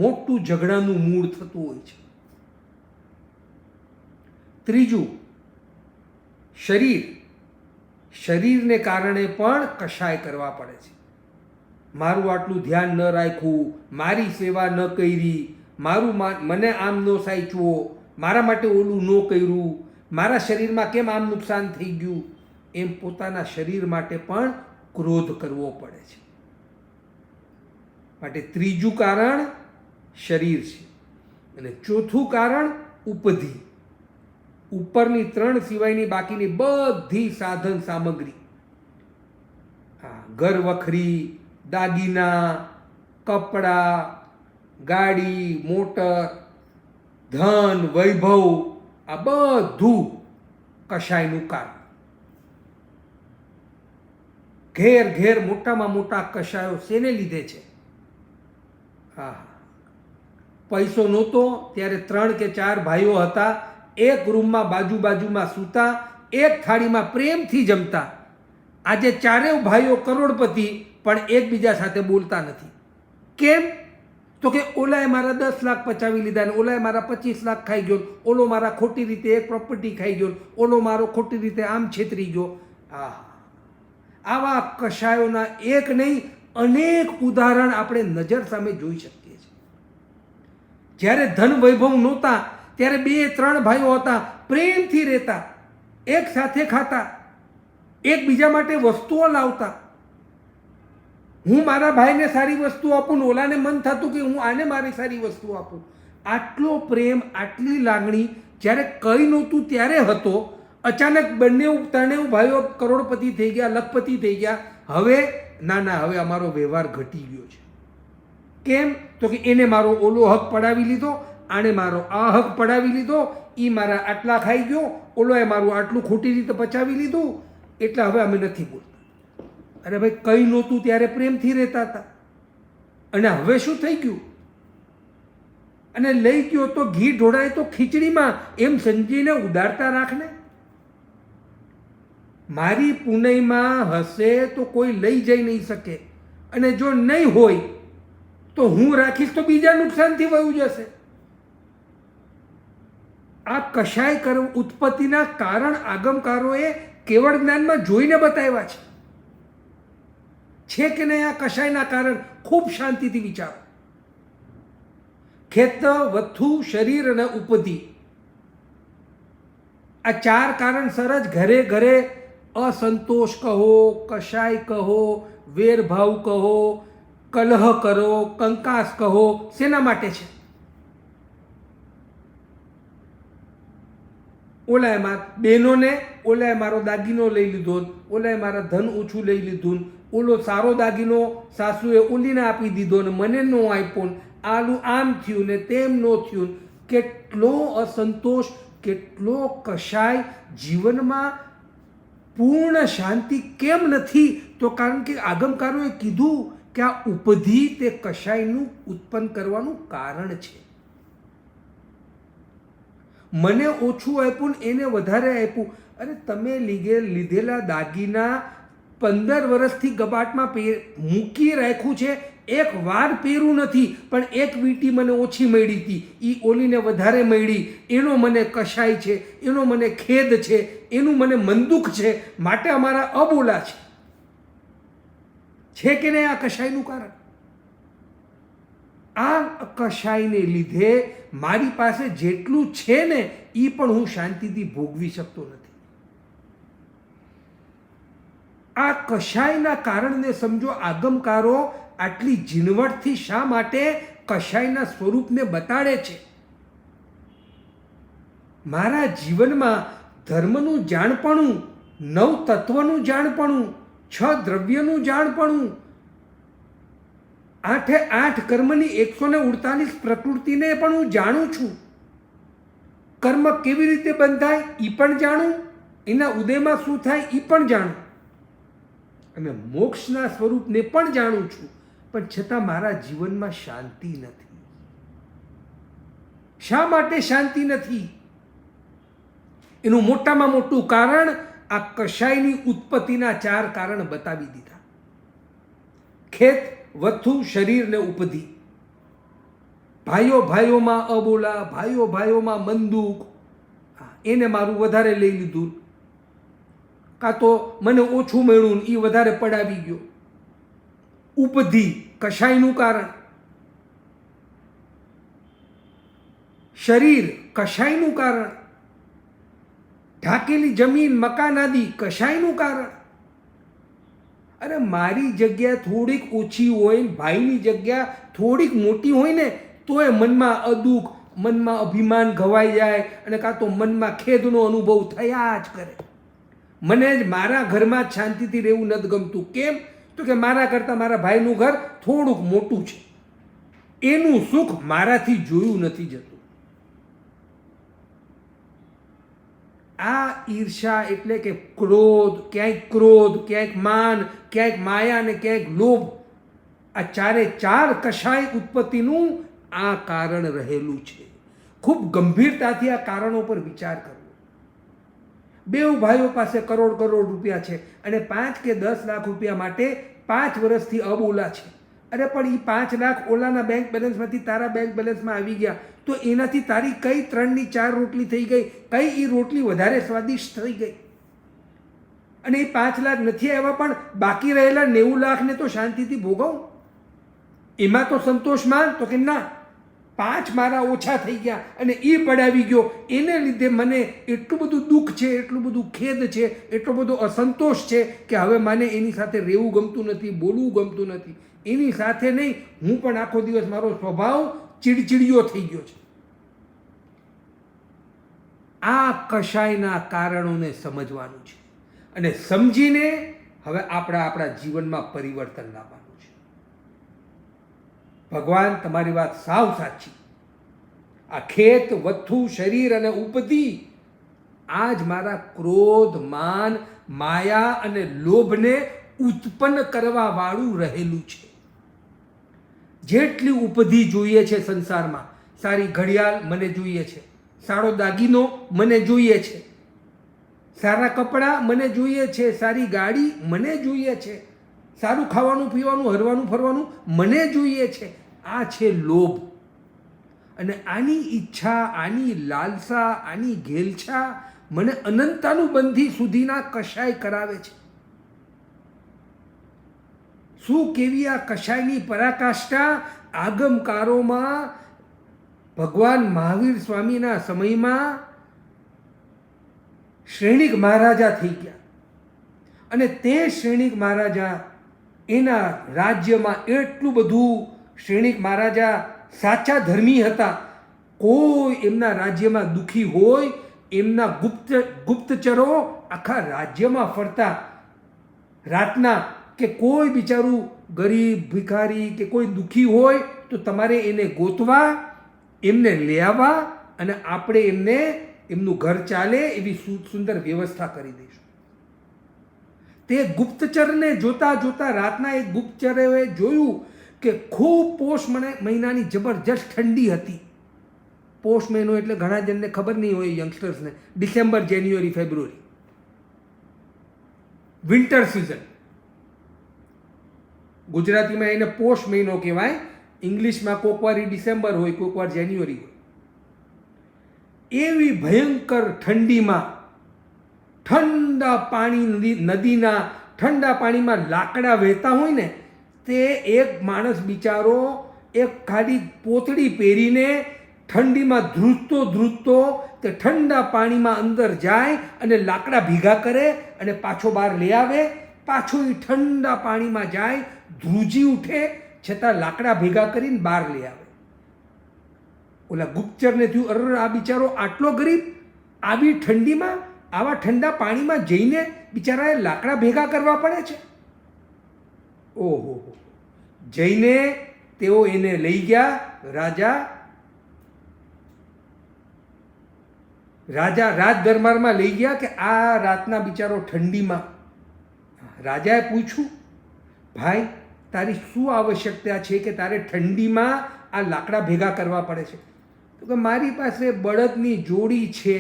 મોટું ઝઘડાનું મૂળ થતું હોય છે. ત્રીજું, શરીર. શરીરને કારણે પણ કશાય કરવા પડે છે. મારું આટલું ધ્યાન ન રાખ્યું, મારી સેવા ન કરી, મને આમ ન સાચવો, મારા માટે ઓલું ન કર્યું, મારા શરીરમાં કેમ આમ નુકસાન થઈ ગયું, એમ પોતાના શરીર માટે પણ ક્રોધ કરવો પડે છે. માટે ત્રીજું કારણ શરીર છે. અને ચોથું કારણ ઉપધિ. ઉપરની 3 સિવાયની બાકીની બધી સાધન સામગ્રી, ઘર વખરી, દાગીના, કપડાં, ગાડી, મોટર, ધન, વૈભવ, આ બધું કશાયનું કારણ. ઘેર ઘેર મોટામાં મોટા કશાયો શેને લીધે છે? પૈસો નહોતો ત્યારે 3 કે 4 ભાઈઓ હતા, એક રૂમમાં બાજુમાં સૂતા, એક થાળીમાં પ્રેમથી જમતા. આજે 4 ભાઈઓ કરોડપતિ પણ એકબીજા સાથે બોલતા નથી. કેમ? તો કે ઓલાએ મારા 10 લાખ પચાવી લીધા ને ઓલાએ મારા 25 લાખ ખાઈ ગયો, ઓલો મારા ખોટી રીતે એક પ્રોપર્ટી ખાઈ ગયો, ઓલો મારો ખોટી રીતે આમ છેતરી ગયો. આવા કશાયોના એક નહીં અનેક ઉદાહરણ આપણે નજર સામે જોઈ શકીએ છીએ. જ્યારે ધન વૈભવ નહોતા ત્યારે 2-3 ભાઈઓ હતા, પ્રેમથી રહેતા, એક સાથે ખાતા, એકબીજા માટે વસ્તુઓ લાવતા. હું મારા ભાઈને સારી વસ્તુ આપું ને ઓલાને મન થતું કે હું આને મારી સારી વસ્તુ આપું. આટલો પ્રેમ, આટલી લાગણી જ્યારે કંઈ નહોતું ત્યારે હતો. અચાનક 2-3 ભાઈઓ કરોડપતિ થઈ ગયા, લખપતિ થઈ ગયા. હવે હવે અમારો વ્યવહાર ઘટી ગયો છે. કેમ? તો કે એને મારો ઓલો હક પડાવી લીધો, આણે મારો આ હક પડાવી લીધો, એ મારા આટલા ખાઈ ગયો, ઓલોએ મારું આટલું ખોટી રીતે પચાવી લીધું, એટલે હવે અમે નથી બોલતા. અરે ભાઈ, કંઈ નહોતું ત્યારે પ્રેમથી રહેતા હતા, અને હવે શું થઈ ગયું? અને લઈ ગયો તો ઘી ઢોળાય તો ખીચડીમાં, એમ સમજીને ઉદારતા રાખને. મારી પુનઈમાં હશે તો કોઈ લઈ જઈ નહીં શકે, અને જો નહીં હોય તો હું રાખીશ તો બીજા નુકસાનથી વયું જશે. આ કશાય ઉત્પત્તિના કારણ આગમકારોએ કેવળ જ્ઞાનમાં જોઈને બતાવ્યા છે કે નહીં? આ કશાયના કારણ ખૂબ શાંતિથી વિચારો. ખેત, વથુ, શરીર અને ઉપધિ, આ ચાર કારણસર જ ઘરે ઘરે અસંતોષ કહો, કશાય કહો, વેરભાવ કહો, કલહ કરો, કંકાસ કહો, શેના માટે છે? ઓલાએ બહેનોને, ઓલાએ મારો દાગીનો લઈ લીધો, ઓલાએ મારા ધન ઓછું લઈ લીધું, ઓલો સારો દાગીનો સાસુએ ઓલીને આપી દીધો ને મને ન આપ્યો, આલું આમ થયું ને તેમ ન થયું. કેટલો અસંતોષ, કેટલો કશાય. જીવનમાં પૂર્ણ શાંતિ કેમ નથી? તો કારણ કે આગમકારોએ કીધું કે આ ઉપધિ તે કશાયનું ઉત્પન્ન કરવાનું કારણ છે. મને ઓછું આપ્યું ને એને વધારે આપ્યું. અરે તમે લીધેલા દાગીના 15 વર્ષથી કબાટમાં મૂકી રાખ્યું છે, એક વાર પહેર્યું નથી, પણ એક વીંટી મને ઓછી મળી હતી, એ ઓલીને વધારે મળી, એનો મને કશાય છે, એનો મને ખેદ છે, એનું મને મનદુખ છે, માટે અમારા અબોલા છે કે નહીં? આ કશાયનું કારણ. આ કશાયને લીધે મારી પાસે જેટલું છે ને એ પણ હું શાંતિથી ભોગવી શકતો નથી. આ કશાયના કારણને સમજો. આગમકારો આટલી ઝીણવટથી શા માટે કશાયના સ્વરૂપને બતાડે છે? મારા જીવનમાં ધર્મનું જાણપણું, 9 તત્વનું જાણપણું, 6 દ્રવ્યનું જાણપણું, 8 કર્મની 148 પ્રકૃતિને પણ હું જાણું છું. કર્મ કેવી રીતે બંધાય એ પણ જાણું, એના ઉદયમાં શું થાય એ પણ જાણું, અને મોક્ષના સ્વરૂપને પણ જાણું છું. પણ છતાં મારા જીવનમાં શાંતિ નથી. શા માટે શાંતિ નથી? એનું મોટામાં મોટું કારણ આ કશાયની ઉત્પત્તિના 4 કારણ બતાવી દીધા. ખેત, વથુ, શરીર ને ઉપધિ. ભાઈઓ ભાઈઓમાં અબોલા, ભાઈઓ ભાઈઓમાં મંદુક, એને મારું વધારે લઈ લીધું, કાં તો મને ઓછું મળ્યું એ વધારે પડાવી ગયો. ઉપધિ કશાયનું કારણ. શરીર કશાયનું કારણ. ઢાકેલી જમીન, મકાન આદિ કશાયનું કારણ. અરે મારી જગ્યા થોડીક ઓછી હોય, ભાઈની જગ્યા થોડીક મોટી હોય ને તોય મનમાં અદુખ, મનમાં અભિમાન ઘવાઈ જાય, અને કાં તો મનમાં ખેદનો અનુભવ થયા જ કરે. મને જ મારા ઘરમાં જ શાંતિથી રહેવું નથી ગમતું. કેમ? તો કે મારા કરતાં મારા ભાઈનું ઘર થોડુંક મોટું છે, એનું સુખ મારાથી જોયું નથી જતું. આ ઈર્ષા એટલે કે ક્રોધ, ક્યાંક માન, ક્યાંક માયા અને ક્યાંક લોભ, આ 4 કશાય ઉત્પત્તિનું આ કારણ રહેલું છે. ખૂબ ગંભીરતાથી આ કારણો પર વિચાર કરવો. 2 ભાઈઓ પાસે કરોડ રૂપિયા છે અને 5 કે 10 લાખ રૂપિયા માટે 5 વર્ષથી અબોલા છે. અરે પણ એ 5 લાખ ઓલાના બેંક બેલેન્સમાંથી તારા બેંક બેલેન્સમાં આવી ગયા, તો એનાથી તારી કઈ 3 ની 4 રોટલી થઈ ગઈ? કઈ એ રોટલી વધારે સ્વાદિષ્ટ થઈ ગઈ? અને એ 5 લાખ નથી આવ્યા પણ બાકી રહેલા 90 લાખને તો શાંતિથી ભોગવ, એમાં તો સંતોષ માન. તો કે ના, 5 મારા ઓછા થઈ ગયા અને એ પડાવી ગયો, એને લીધે મને એટલું બધું દુઃખ છે, એટલું બધું ખેદ છે, એટલો બધો અસંતોષ છે કે હવે મને એની સાથે રહેવું ગમતું નથી, બોલવું ગમતું નથી. એની સાથે નહીં, હું પણ આખો દિવસ મારો સ્વભાવ ચીડચીડિયો થઈ ગયો છે. આ કશાયના કારણોને સમજવાનું છે, અને સમજીને હવે આપણા જીવનમાં પરિવર્તન લાવવાનું છે. ભગવાન, તમારી વાત સાવ સાચી. આ ખેત, વથુ, શરીર અને ઉપધિ, આ જ મારા ક્રોધ, માન, માયા અને લોભને ઉત્પન્ન કરવા વાળું રહેલું છે. જેટલી ઉપધિ જોઈએ છે સંસારમાં, સારી ઘડિયાળ મને જોઈએ છે, સારો દાગીનો મને જોઈએ છે, સારા કપડાં મને જોઈએ છે, સારી ગાડી મને જોઈએ છે, સારું ખાવાનું પીવાનું હરવાનું ફરવાનું મને જોઈએ છે. આ છે લોભ. અને આની ઈચ્છા, આની લાલસા, આની ઘેલછા મને અનંતાનુબંધી સુધીના કશાય કરાવે છે. શું કેવી આ કશાયની પરાકાષ્ઠા આગમકારોમાં ભગવાન મહાવીર સ્વામીના સમયમાં શ્રેણિક મહારાજા થઈ ગયા. અને તે શ્રેણિક મહારાજા એના રાજ્યમાં એટલું બધું, શ્રેણિક મહારાજા સાચા ધર્મી હતા. કોઈ એમના રાજ્યમાં દુઃખી હોય, એમના ગુપ્તચરો આખા રાજ્યમાં ફરતા રાતના, કે કોઈ બિચારું ગરીબ ભિખારી કે કોઈ દુઃખી હોય તો તમારે એને ગોતવા, એમને લઈ આવવા, અને આપણે એમને એમનું ઘર ચાલે એવી સુંદર વ્યવસ્થા કરી દઈશું. તે ગુપ્તચરને જોતા જોતા રાતના એક ગુપ્તચરે જોયું કે ખૂબ પોષ મહિનાની જબરજસ્ત ઠંડી હતી. પોષ મહિનો એટલે ઘણા જણને ખબર નહીં હોય, યંગસ્ટર્સને, ડિસેમ્બર, જાન્યુઆરી, ફેબ્રુઆરી, વિન્ટર સિઝન. ગુજરાતીમાં એને પોષ મહિનો કહેવાય, ઇંગ્લિશમાં કોક વાર ડિસેમ્બર હોય, કોક વાર જાન્યુઆરી હોય. એવી ભયંકર ઠંડીમાં ઠંડા પાણી, નદીના ઠંડા પાણીમાં લાકડા વહેતા હોય ને, તે એક માણસ બિચારો એક ખાલી પોતડી પહેરીને ઠંડીમાં ધ્રુજતો તે ઠંડા પાણીમાં અંદર જાય અને લાકડા ભેગા કરે અને પાછો બહાર લઈ આવે. પાછો એ ઠંડા પાણીમાં જાય, ધ્રુજી ઉઠે, છતાં લાકડા ભેગા કરીને બહાર લઈ આવે. ઓલા ગુપ્તચરને થયું, અરે આ બિચારો આટલો ગરીબ, આવી ઠંડીમાં આવા ઠંડા પાણીમાં જઈને બિચારાએ લાકડા ભેગા કરવા પડે છે. ઓહો, જઈને તેઓ એને લઈ ગયા રાજા રાજ દરબારમાં લઈ ગયા કે આ રાતના બિચારો ઠંડીમાં. રાજાએ પૂછ્યું, ભાઈ તારી શું આવશ્યકતા છે કે તારે ઠંડીમાં આ લાકડા ભેગા કરવા પડે છે? તો કે મારી પાસે બળદની જોડી છે,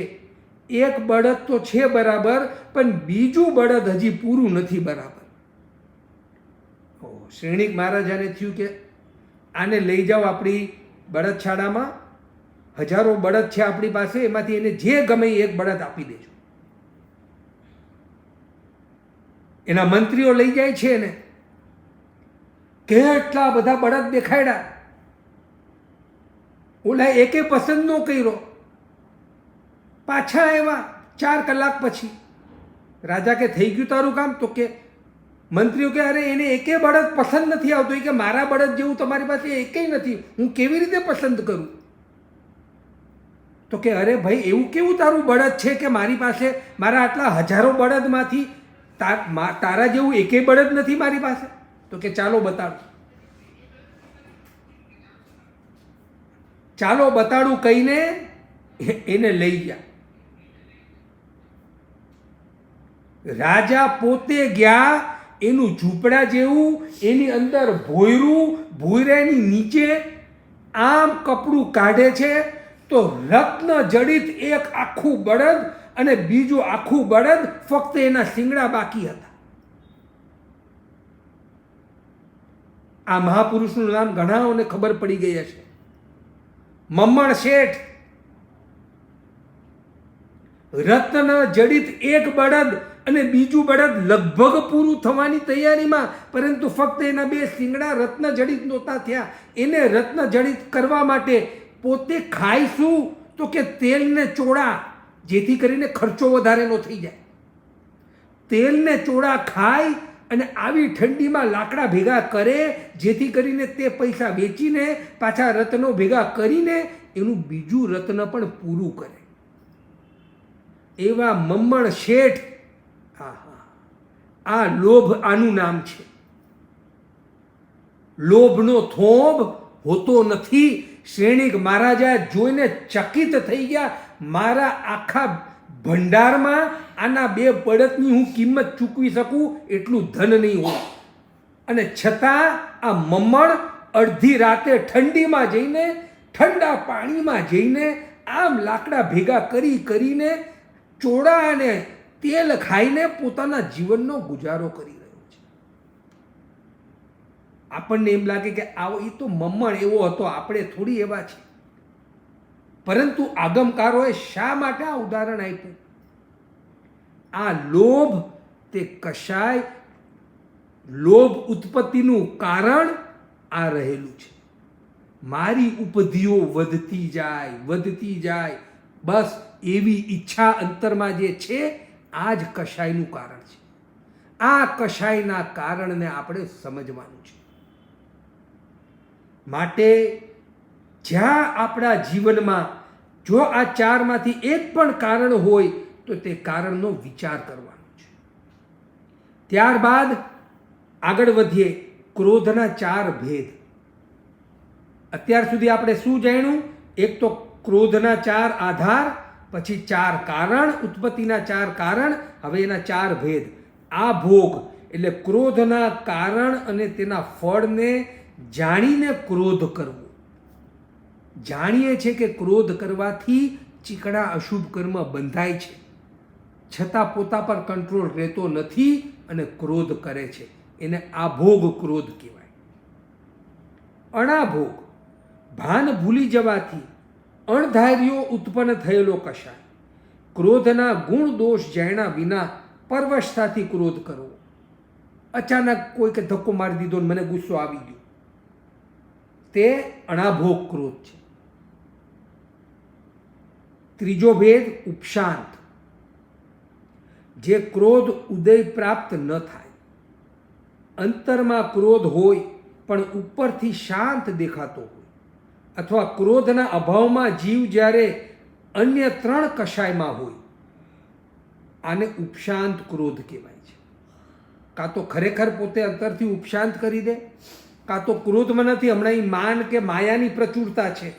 એક બળદ તો છે બરાબર, પણ બીજું બળદ હજી પૂરું નથી બરાબર. શ્રેણિક મહારાજાને થયું કે આને લઈ જાઓ આપણી બળદશાળામાં, હજારો બળદ છે આપણી પાસે, એમાંથી એને જે ગમે એક બળદ આપી દેજો. એના મંત્રીઓ લઈ જાય છે ને, કેટલા બધા બળદ દેખાડ્યા, ઓલા એકે પસંદ ન કર્યો. પાછા આવ્યા 4 કલાક પછી. રાજા કે થઈ ગયું તારું કામ? તો કે મંત્રીઓ કે અરે એને એકે બળદ પસંદ નથી આવતો. એ કે મારા બળદ જેવું તમારી પાસે એકેય નથી, હું કેવી રીતે પસંદ કરું? તો કે અરે ભાઈ એવું કેવું તારું બળદ છે કે મારી પાસે, મારા આટલા હજારો બળદમાંથી તારા જેવું એકેય બળદ નથી મારી પાસે? તો કે ચાલો બતાડું. ચાલો બતાડું કહીને એને લઈ ગયા. રાજા પોતે ગયા, એનું ઝૂંપડા જેવું, એની અંદર ભોંયરું, ભોંયરાની નીચે આમ કપડું કાઢે છે તો રત્ન જડિત એક આખું બળદ અને બીજું આખું બળદ, ફક્ત એના શિંગડા બાકી હતા. આ મહાપુરુષનું નામ ઘણાઓને ખબર પડી ગઈ હશે, મમ્મણ શેઠ. રત્ન જડિત એક બળદ અને બીજું બળદ લગભગ પૂરું થવાની તૈયારીમાં, પરંતુ ફક્ત એના 2 શિંગડા રત્ન જડિત નહોતા થયા. એને રત્ન જડિત કરવા માટે પોતે ખાય શું? તો કે તેલને ચોળા, જેથી કરીને ખર્ચો વધારે ન થઈ જાય. તેલને ચોળા ખાય અને આવી ઠંડીમાં લાકડા ભેગા કરે, જેથી કરીને તે પૈસા વેચીને પાછા રત્નો ભેગા કરીને એનું બીજું રત્ન પણ પૂરું કરે. એવા મમ્મણ શેઠ. આ લોભ, આનું નામ છે. લોભનો થોભ હોતો નથી. શ્રેણિક મહારાજા જોઈને ચકિત થઈ ગયા. મારા આખા ભંડારમાં આના 2 બળદની હું કિંમત ચૂકવી શકું એટલું ધન નહીં હોય. અને છતાં આ મમ્મણ અડધી રાતે ઠંડીમાં જઈને, ઠંડા પાણીમાં જઈને, આમ લાકડા ભેગા કરીને ચોળા અને તેલ ખાઈને પોતાના જીવનનો ગુજારો કરી રહ્યો છે. આપણને એમ લાગે કે આવો એ તો મમ્મણ એવો હતો, આપણે થોડી એવા છે. પરંતુ આગમકારોએ શા માટે આ ઉદાહરણ આપ્યું? આ લોભ તે કશાય, લોભ ઉત્પત્તિનું કારણ આ રહેલું છે. મારી ઉપધિઓ વધતી જાય, બસ એવી ઈચ્છા અંતરમાં જે છે આ જ કશાયનું કારણ છે. આ કશાયના કારણને આપણે સમજવાનું છે. માટે જ્યાં આપણા જીવનમાં જો આ 4માંથી એક પણ કારણ હોય તો તે કારણનો વિચાર કરવાનો છે. ત્યારબાદ આગળ વધીએ. ક્રોધના 4 ભેદ. અત્યાર સુધી આપણે શું જાણ્યું? એક તો ક્રોધના 4 આધાર, પછી 4 કારણ, ઉત્પત્તિના 4 કારણ, હવે એના 4 ભેદ. આ ભોગ એટલે ક્રોધના કારણ અને તેના ફળને જાણીને ક્રોધ કરવો. જાણીએ છીએ કે ક્રોધ કરવાથી ચીકણા અશુભ કર્મ બંધાય છે, છતાં પોતા પર કંટ્રોલ રહેતો નથી અને ક્રોધ કરે છે. એને આભોગ ક્રોધ કહેવાય. અણાભોગ ભાન ભૂલી જવાથી અણધાર્યો ઉત્પન્ન થયેલો કશાય. ક્રોધના ગુણ દોષ જાણ્યા વિના પરવશતાથી ક્રોધ કરવો. અચાનક કોઈકે ધક્કો મારી દીધો ને મને ગુસ્સો આવી ગયો, તે અણાભોગ ક્રોધ છે. ત્રીજો ભેદ ઉપશાંત. જે ક્રોધ ઉદય પ્રાપ્ત ન થાય. અંતરમાં ક્રોધ હોય પણ ઉપરથી શાંત દેખાતો હોય, અથવા ક્રોધના અભાવમાં જીવ જ્યારે અન્ય 3 કશાયમાં હોય, આને ઉપશાંત ક્રોધ કહેવાય છે. કાં તો ખરેખર પોતે અંતરથી ઉપશાંત કરી દે, કાં તો ક્રોધમાં નથી, હમણાં માન કે માયાની પ્રચુરતા છે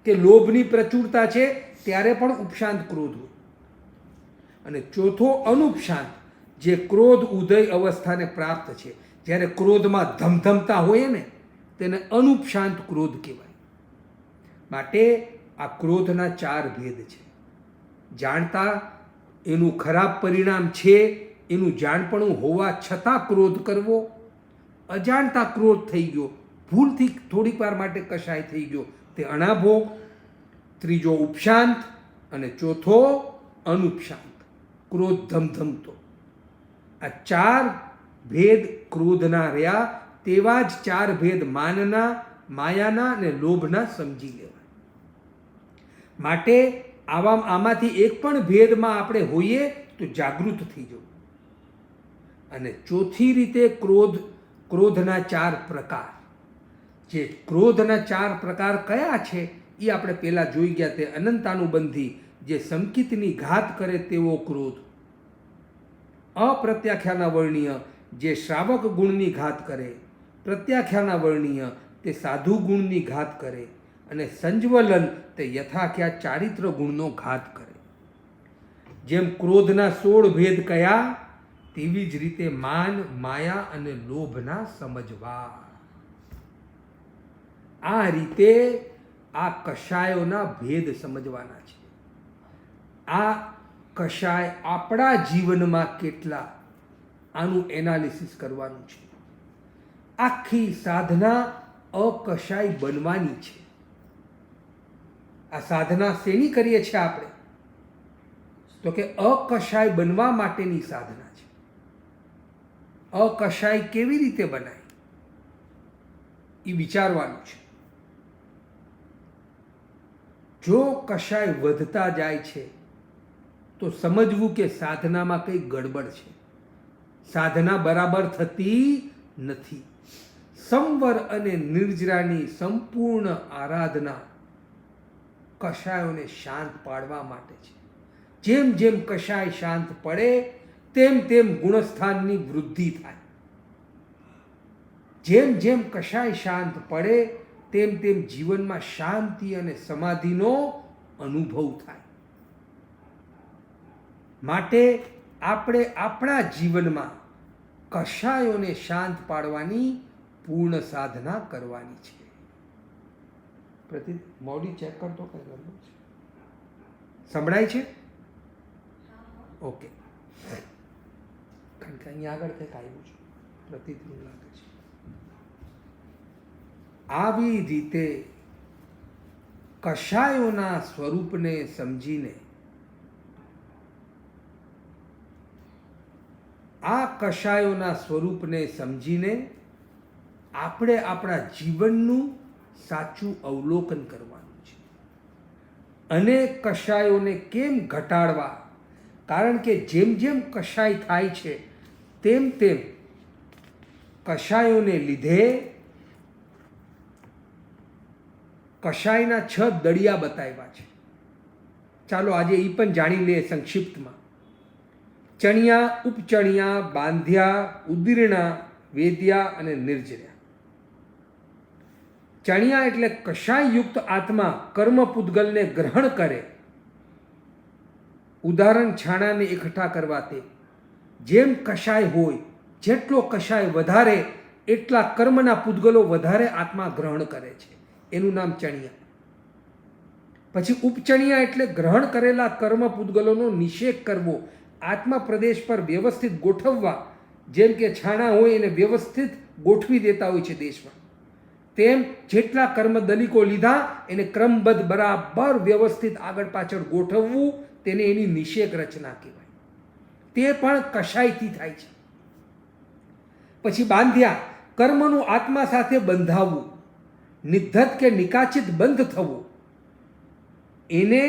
કે લોભની પ્રચુરતા છે ત્યારે પણ ઉપશાંત ક્રોધ હોય. અને ચોથો અનુપશાંત, જે ક્રોધ ઉદય અવસ્થાને પ્રાપ્ત છે, જ્યારે ક્રોધમાં ધમધમતા હોય ને તેને અનુપશાંત ક્રોધ કહેવાય. માટે આ ક્રોધના 4 ભેદ છે. જાણતા એનું ખરાબ પરિણામ છે એનું જાણપણું હોવા છતાં ક્રોધ કરવો, અજાણતા ક્રોધ થઈ ગયો, ભૂલથી થોડીક વાર માટે કશાય થઈ ગયો, તે અણાભોગ. ત્રીજો ઉપશાંત અને ચોથો અનુપશાંત, ક્રોધ ધમધમતો. આ 4 ભેદ ક્રોધના રહ્યા. તેવા જ 4 ભેદ માનના, માયાના અને લોભના સમજી લેવા. માટે આમાંથી એક પણ ભેદમાં આપણે હોઈએ તો જાગૃત થઈ જવું. અને ચોથી રીતે ક્રોધના 4 પ્રકાર. જે ક્રોધના 4 પ્રકાર કયા છે એ આપણે પહેલાં જોઈ ગયા. તે અનંતાનુબંધી, જે સંકિતની ઘાત કરે તેવો ક્રોધ. અપ્રત્યાખ્યાના વર્ણીય, જે શ્રાવક ગુણની ઘાત કરે. પ્રત્યાખ્યાના વર્ણીય, તે સાધુ ગુણની ઘાત કરે. અને સંજ્વલન, તે યથાખ્યા ચારિત્ર ગુણનો ઘાત કરે. જેમ ક્રોધના 16 ભેદ કયા, તેવી જ રીતે માન, માયા અને લોભના સમજવા. આ રીતે આ કશાયોના ભેદ સમજવાના છે. આ કશાય આપણા જીવનમાં કેટલા, આનું એનાલિસિસ કરવાનું છે. આખી સાધના અકશાય બનવાની છે. આ સાધના શેની કરીએ છીએ આપણે? તો કે અકશાય બનવા માટેની સાધના છે. અકશાય કેવી રીતે બનાય એ વિચારવાનું છે. જો કશાય વધતા જાય છે તો સમજવું કે સાધનામાં કંઈ ગડબડ છે, સાધના બરાબર થતી નથી. સંવર અને નિર્જરાની સંપૂર્ણ આરાધના કશાયોને શાંત પાડવા માટે છે. જેમ જેમ કશાય શાંત પડે તેમ તેમ ગુણસ્થાનની વૃદ્ધિ થાય. જેમ જેમ કશાય શાંત પડે તેમ તેમ જીવનમાં શાંતિ અને સમાધિનો અનુભવ થાય. માટે આપણે આપણા જીવનમાં કશાયોને શાંત પાડવાની પૂર્ણ સાધના કરવાની છે. પ્રતિક મોડી ચેક કરતો કઈ કરતો છે? સંભળાય છે? ઓકે. કારણ કે અહીંયા આગળ કંઈક આવ્યું છે, પ્રતિક્રિયા લાગે છે. આવી રીતે કશાયોના સ્વરૂપને સમજીને આપણે આપણા જીવનનું સાચું અવલોકન કરવાનું છે. અને કશાયોને કેમ ઘટાડવા? કારણ કે જેમ જેમ કશાય થાય છે તેમ તેમ કશાયોને લીધે કશાયના 6 દળિયા બતાવ્યા છે. ચાલો આજે એ પણ જાણી લઈએ સંક્ષિપ્તમાં. ચણિયા, ઉપચણિયા, બાંધ્યા, ઉદીર્ણા, વેદ્યા અને નિર્જર્યા. ચણિયા એટલે કશાયયુક્ત આત્મા કર્મ પૂતગલને ગ્રહણ કરે. ઉદાહરણ છાણાને એકઠા કરવા તે. જેમ કશાય હોય, જેટલો કશાય વધારે એટલા કર્મના પૂતગલો વધારે આત્મા ગ્રહણ કરે છે, એનું નામ ચણિયા. પછી ઉપચણિયા એટલે ગ્રહણ કરેલા કર્મ પૂતગલોનો નિષેધ કરવો, આત્મા પ્રદેશ પર વ્યવસ્થિત ગોઠવવા. જેમ કે છાણા હોય એને વ્યવસ્થિત ગોઠવી દેતા હોય છે દેશમાં, તેમ જેટલા કર્મ દલિકો લીધા એને ક્રમબદ્ધ બરાબર વ્યવસ્થિત આગળ પાછળ ગોઠવવું, તેને એની નિષેક રચના કહેવાય. તે પણ કશાયથી થાય છે. પછી બાંધ્યા, કર્મનું આત્મા સાથે બંધાવવું, નિધ્ધત કે નિકાચિત બંધ થવું. એને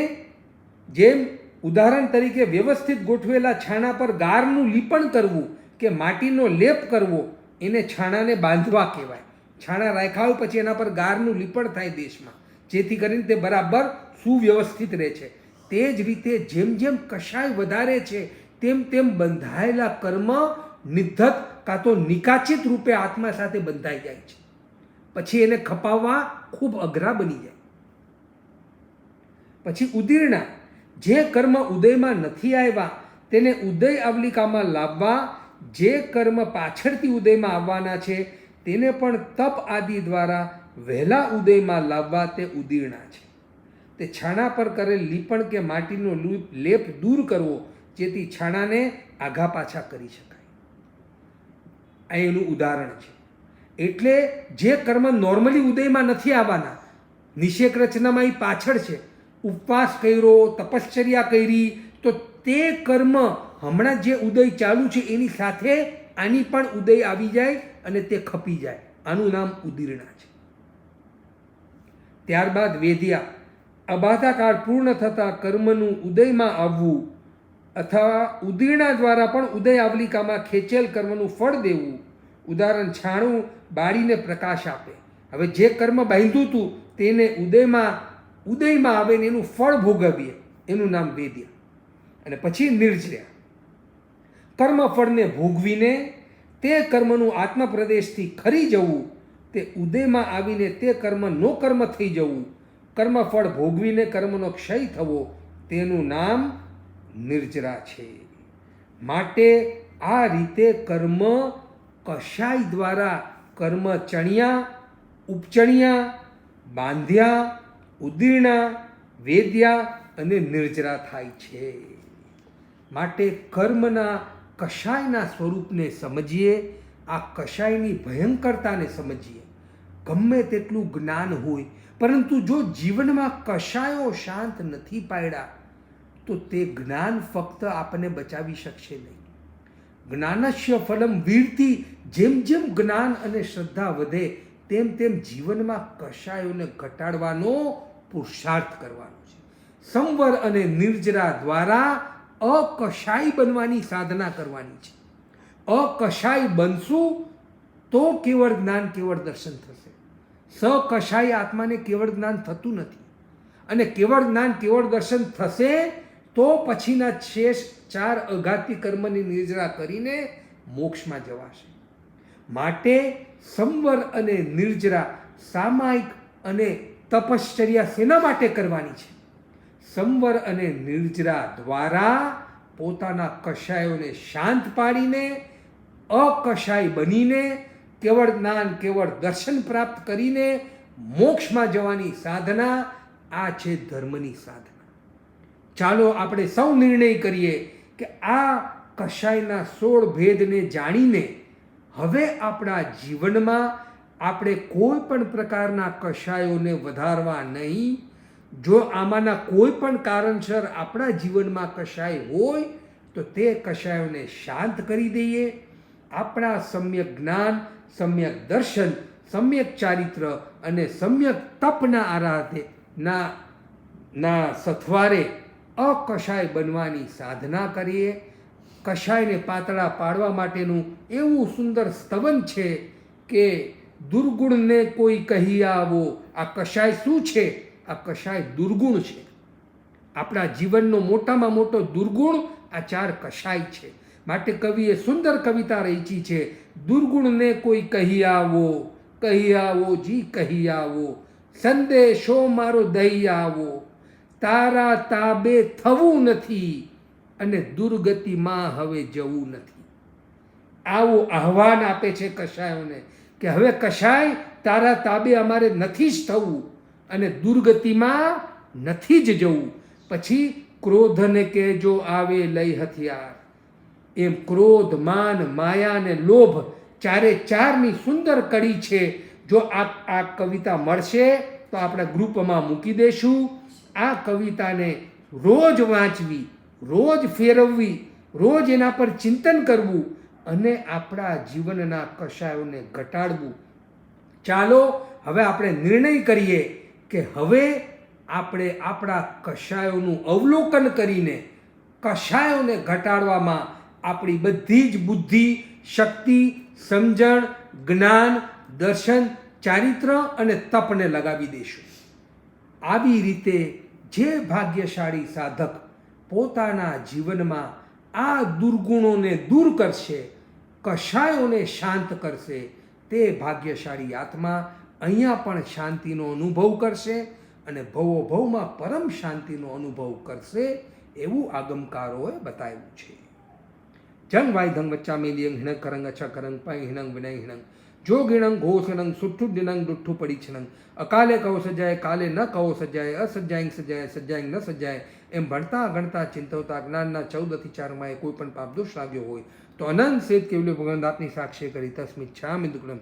જેમ ઉદાહરણ તરીકે વ્યવસ્થિત ગોઠવેલા છાણા પર ગારનું લીપણ કરવું કે માટીનો લેપ કરવો, એને છાણાને બાંધવા કહેવાય. છાણા રાખ્યા હોય પછી એના પર ગારનું લીપણ થાય દેશમાં, જેથી કરીને તે બરાબર સુવ્યવસ્થિત રહે છે. તે જ રીતે જેમ જેમ કશાય વધારે છે તેમ તેમ બંધાયેલા કર્મ નિધ્ધત કાં તો નિકાચિત રૂપે આત્મા સાથે બંધાઈ જાય છે. પછી એને ખપાવવા ખૂબ અઘરા બની જાય. પછી ઉદીર્ણા, જે કર્મ ઉદયમાં નથી આવ્યા તેને ઉદય આવલિકામાં લાવવા. જે કર્મ પાછળથી ઉદયમાં આવવાના છે તેને પણ તપ આદિ દ્વારા વહેલા ઉદયમાં લાવવા તે ઉદીર્ણા છે. તે છાણા પર કરેલ લીપણ કે માટીનો લેપ દૂર કરવો, જેથી છાણાને આઘા પાછા કરી શકાય. આ એનું ઉદાહરણ છે. એટલે જે કર્મ નોર્મલી ઉદયમાં નથી આવવાના, નિષેક રચનામાં એ પાછળ છે, ઉપવાસ કર્યો, તપશ્ચર્યા કરી, તો તે કર્મ હમણાં જે ઉદય ચાલુ છે એની સાથે આની પણ ઉદય આવી જાય અને તે ખપી જાય. આનું નામ ઉદીર્ણા છે. ત્યારબાદ વેદ્યા, અબાધાકાળ પૂર્ણ થતાં કર્મનું ઉદયમાં આવવું અથવા ઉદીર્ણા દ્વારા પણ ઉદય આવલિકામાં ખેંચેલ કર્મનું ફળ દેવું. ઉદાહરણ છાણું બાળીને પ્રકાશ આપે. હવે જે કર્મ બાંધ્યું હતું તેને ઉદયમાં આવે ને એનું ફળ ભોગવીએ, એનું નામ વેદ્યા. અને પછી નિર્જર્યા, કર્મફળને ભોગવીને તે કર્મનું આત્મપ્રદેશથી ખરી જવું, તે ઉદયમાં આવીને તે કર્મ નો કર્મ થઈ જવું, કર્મફળ ભોગવીને કર્મનો ક્ષય થવો, તેનું નામ નિર્જરા છે. માટે આ રીતે કર્મ કશાય દ્વારા કર્મ ચણિયા, ઉપચણિયા, બાંધ્યા, ઉદીર્ણા, વેદ્યા અને નિર્જરા થાય છે. માટે કર્મના કશાયના સ્વરૂપને સમજીએ, આ કશાયની ભયંકરતાને સમજીએ. ગમે તેટલું જ્ઞાન હોય, પરંતુ જો જીવનમાં કશાયો શાંત નથી પાડ્યા તો તે જ્ઞાન ફક્ત આપણને બચાવી શકશે નહીં. જ્ઞાનસ્ય ફલમ વીરથી, જેમ જેમ જ્ઞાન અને શ્રદ્ધા વધે તેમ તેમ જીવનમાં કશાયોને ઘટાડવાનો પુરુષાર્થ કરવાનો છે. સંવર અને નિર્જરા દ્વારા અકશાય બનવાની સાધના કરવાની છે. અકશાય બનશું તો કેવળ જ્ઞાન, કેવળ દર્શન થશે. સકશાય આત્માને કેવળ જ્ઞાન થતું નથી. અને કેવળ જ્ઞાન, કેવળ દર્શન થશે તો પછીના શેષ 4 અઘાતી કર્મની નિર્જરા કરીને મોક્ષમાં જવાશે. માટે સંવર અને નિર્જરા સામાયિક અને તપશ્ચર્યા શેના માટે કરવાની છે? સંવર અને નિર્જરા દ્વારા પોતાના કશાયોને શાંત પાડીને અકશાય બનીને કેવળ જ્ઞાન કેવળ દર્શન પ્રાપ્ત કરીને મોક્ષમાં જવાની સાધના આ છે ધર્મની સાધના. ચાલો આપણે સૌ નિર્ણય કરીએ કે આ કશાયના 16 ભેદને જાણીને હવે આપણા જીવનમાં આપણે કોઈ પણ પ્રકારના કશાયોને વધારવા નહીં. જો આમાંના કોઈ પણ કારણસર આપણા જીવનમાં કશાય હોય તો તે કશાયોને શાંત કરી દઈએ. આપણા સમ્યક જ્ઞાન, સમ્યક દર્શન, સમ્યક ચારિત્ર અને સમ્યક તપના આરાધના સથવારે અકશાય બનવાની સાધના કરીએ. કશાયને પાતળા પાડવા માટેનું એવું સુંદર સ્તવન છે કે દુર્ગુણને કોઈ કહી આવો. આ કશાય શું છે? આ કશાય દુર્ગુણ છે. આપણા જીવનનો મોટામાં મોટો દુર્ગુણ આ 4 કશાય છે. માટે કવિએ સુંદર કવિતા રચી છે. દુર્ગુણને કોઈ કહી આવો, કહી આવો જી કહી આવો, સંદેશો મારો દઈ આવો, તારા તાબે થવું નથી અને દુર્ગતિમાં હવે જવું નથી. આવું આહવાન આપે છે કશાયોને કે હવે કશાય તારા તાબે અમારે નથી જ થવું અને દુર્ગતિમાં નથી જ જવું. પછી ક્રોધને કહેજો આવે લઈ હથિયાર. એમ ક્રોધ, માન, માયા અને લોભ 4ની સુંદર કડી છે. જો આ કવિતા મળશે તો આપણે ગ્રુપમાં મૂકી દઈશું. આ કવિતાને રોજ વાંચવી, રોજ ફેરવવી, રોજ એના પર ચિંતન કરવું અને આપણા જીવનના કશાયોને ઘટાડવું. ચાલો હવે આપણે નિર્ણય કરીએ કે હવે આપણે આપણા કશાયોનું અવલોકન કરીને કશાયોને ઘટાડવામાં આપણી બધી જ બુદ્ધિ, શક્તિ, સમજણ, જ્ઞાન, દર્શન, ચારિત્ર અને તપને લગાવી દઈશું. આવી રીતે જે ભાગ્યશાળી સાધક પોતાના જીવનમાં આ દુર્ગુણોને દૂર કરશે, કશાયોને શાંત કરશે, તે ભાગ્યશાળી આત્મા અહીંયા પણ શાંતિનો અનુભવ કરશે અને ભવોભવમાં પરમ શાંતિનો અનુભવ કરશે એવું આગમકારોએ બતાવ્યું છે. જંગ વાયધંગ વચ્ચામેલિયંગ હિણંગ કરંગ અચ્છા કરંગ પૈ હિણંગ વિનય હિણંગ જો ગિણંગ ઘોષ હિણંગ સુઠ્ઠુ દિનંગ દુઠ્ઠુ પડી છનંગ અકાલે કહો સજાય કાલે ન કહો સજાય અસજાય સજાય સજાય ન સજાય. એમ ભણતા ગણતા ચિંતવતા જ્ઞાનના 14 અતિચારમાંએ કોઈ પણ પાપદોષ લાગ્યો હોય તો અનંત સેત કેવલ્ય ભગવાન આપની સાક્ષી કરી તસ્મિત છામિ દુક્કડમ.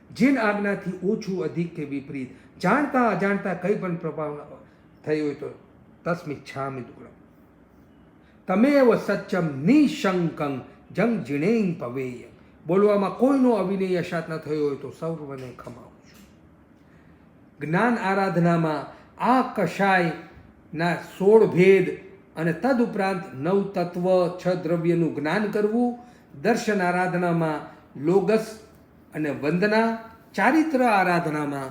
જીન આજ્ઞાથી ઓછું અધિક કે વિપરીત જાણતા અજાણતા કંઈ પણ પ્રભાવ થઈ હોય તો તસ્મિત છામિ દુક્કડમ. તમેવ સચ્ચમ નિશંકં જંગ જીણેન પવેય. બોલવામાં કોઈનો અવિનય અશાત ન થયો હોય તો સૌને ખમાવું છું. જ્ઞાન આરાધનામાં આ કશાયના 16 ભેદ અને તદુપરાંત 9 તત્વ 6 દ્રવ્યનું જ્ઞાન કરવું. દર્શન આરાધનામાં લોગસ અને વંદના, ચારિત્ર આરાધનામાં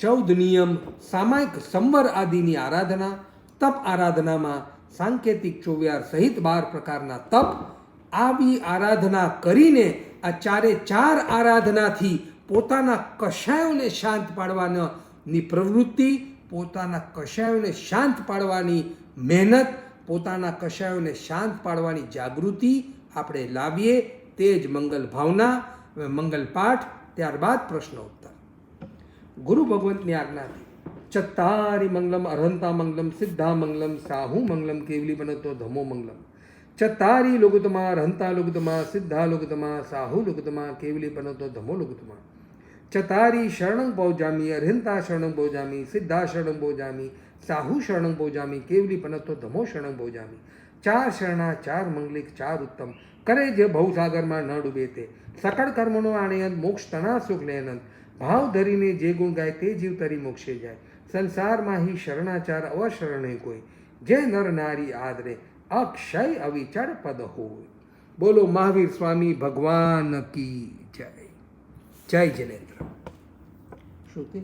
14 નિયમ, સામાયિક સંવર આદિની આરાધના, તપ આરાધનામાં સાંકેતિક 24 સહિત 12 પ્રકારના તપ. આવી આરાધના કરીને આ 4 આરાધનાથી પોતાના કશાયોને શાંત પાડવાની પ્રવૃત્તિ, પોતાના કશાયોને શાંત પાડવાની મહેનત, પોતાના કશાયોને શાંત પાડવાની જાગૃતિ આપણે લાવીએ. તે જ મંગલ ભાવના. મંગલ પાઠ, ત્યારબાદ પ્રશ્નોત્તર. ગુરુ ભગવંતની આજ્ઞાથી ચત્તારી મંગલમ અર્હંતા મંગલમ સિદ્ધા મંગલમ સાહુ મંગલમ કેવલી બનતો ધમો મંગલમ. ચત્તારી લોગુતમા અર્હંતા લોગુતમા સિદ્ધા લોગુતમા સાહુ લોગુતમા કેવલી બનતો ધમો લોગુતમા. ચતારી શરણં પૌજામી અર્હંતા શરણં પૌજામી સિદ્ધા શરણં પૌજામી સાહુ શરણં પૌજામી કેવલી બનતો ધમો શરણં પૌજામી. 4 શરણા 4 મંગલિક 4 ઉત્તમ કરે જે ભવસાગરમાં ન ડૂબે તે. સકળ કર્મનો આણયંત મોક્ષ તણા સુખ લેનંત. ભાવ ધરીને જે ગુણ ગાય તે જીવ તરી મોક્ષે જાય. સંસારમાં હિ શરણાચાર અવશરણે કોઈ. જે નર નારી આદરે અક્ષય અવિચર પદ હોય. બોલો મહાવીર સ્વામી ભગવાન કી જય. જય જિનેન્દ્ર. શું કે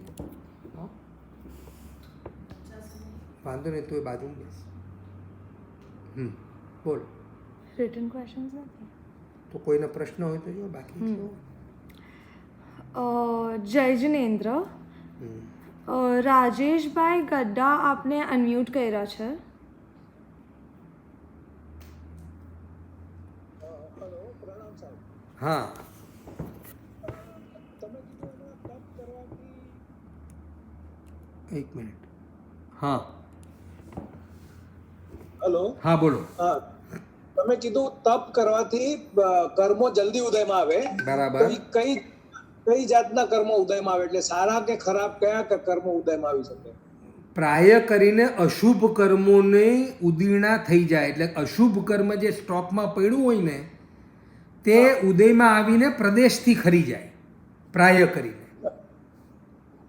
વાંધો નહીં, તું એ બાજુ બેસ. બોલ. રિટન ક્વેશ્ચન્સ નથી તો કોઈનો પ્રશ્ન હોય તો જો, બાકી છે. જય જિનેન્દ્ર. રાજેશભાઈ ગड्ढा આપને અનમ્યુટ કર્યા છે. હા એક મિનિટ હા હેલો. હા બોલો હા, તમે કીધું તપ કરવાથી કર્મો જલ્દી ઉદયમાં આવે. બરાબર. તો ઈ કઈ જાતના કર્મો ઉદયમાં આવે, એટલે સારા કે ખરાબ કયા કર્મો ઉદયમાં આવી શકે? પ્રાય કરીને અશુભ કર્મોને ઉદીર્ણા થઈ જાય એટલે અશુભ કર્મ જે સ્ટોકમાં પડ્યું હોય ને તે ઉદયમાં આવીને પ્રદેશથી ખરી જાય પ્રાય કરીને.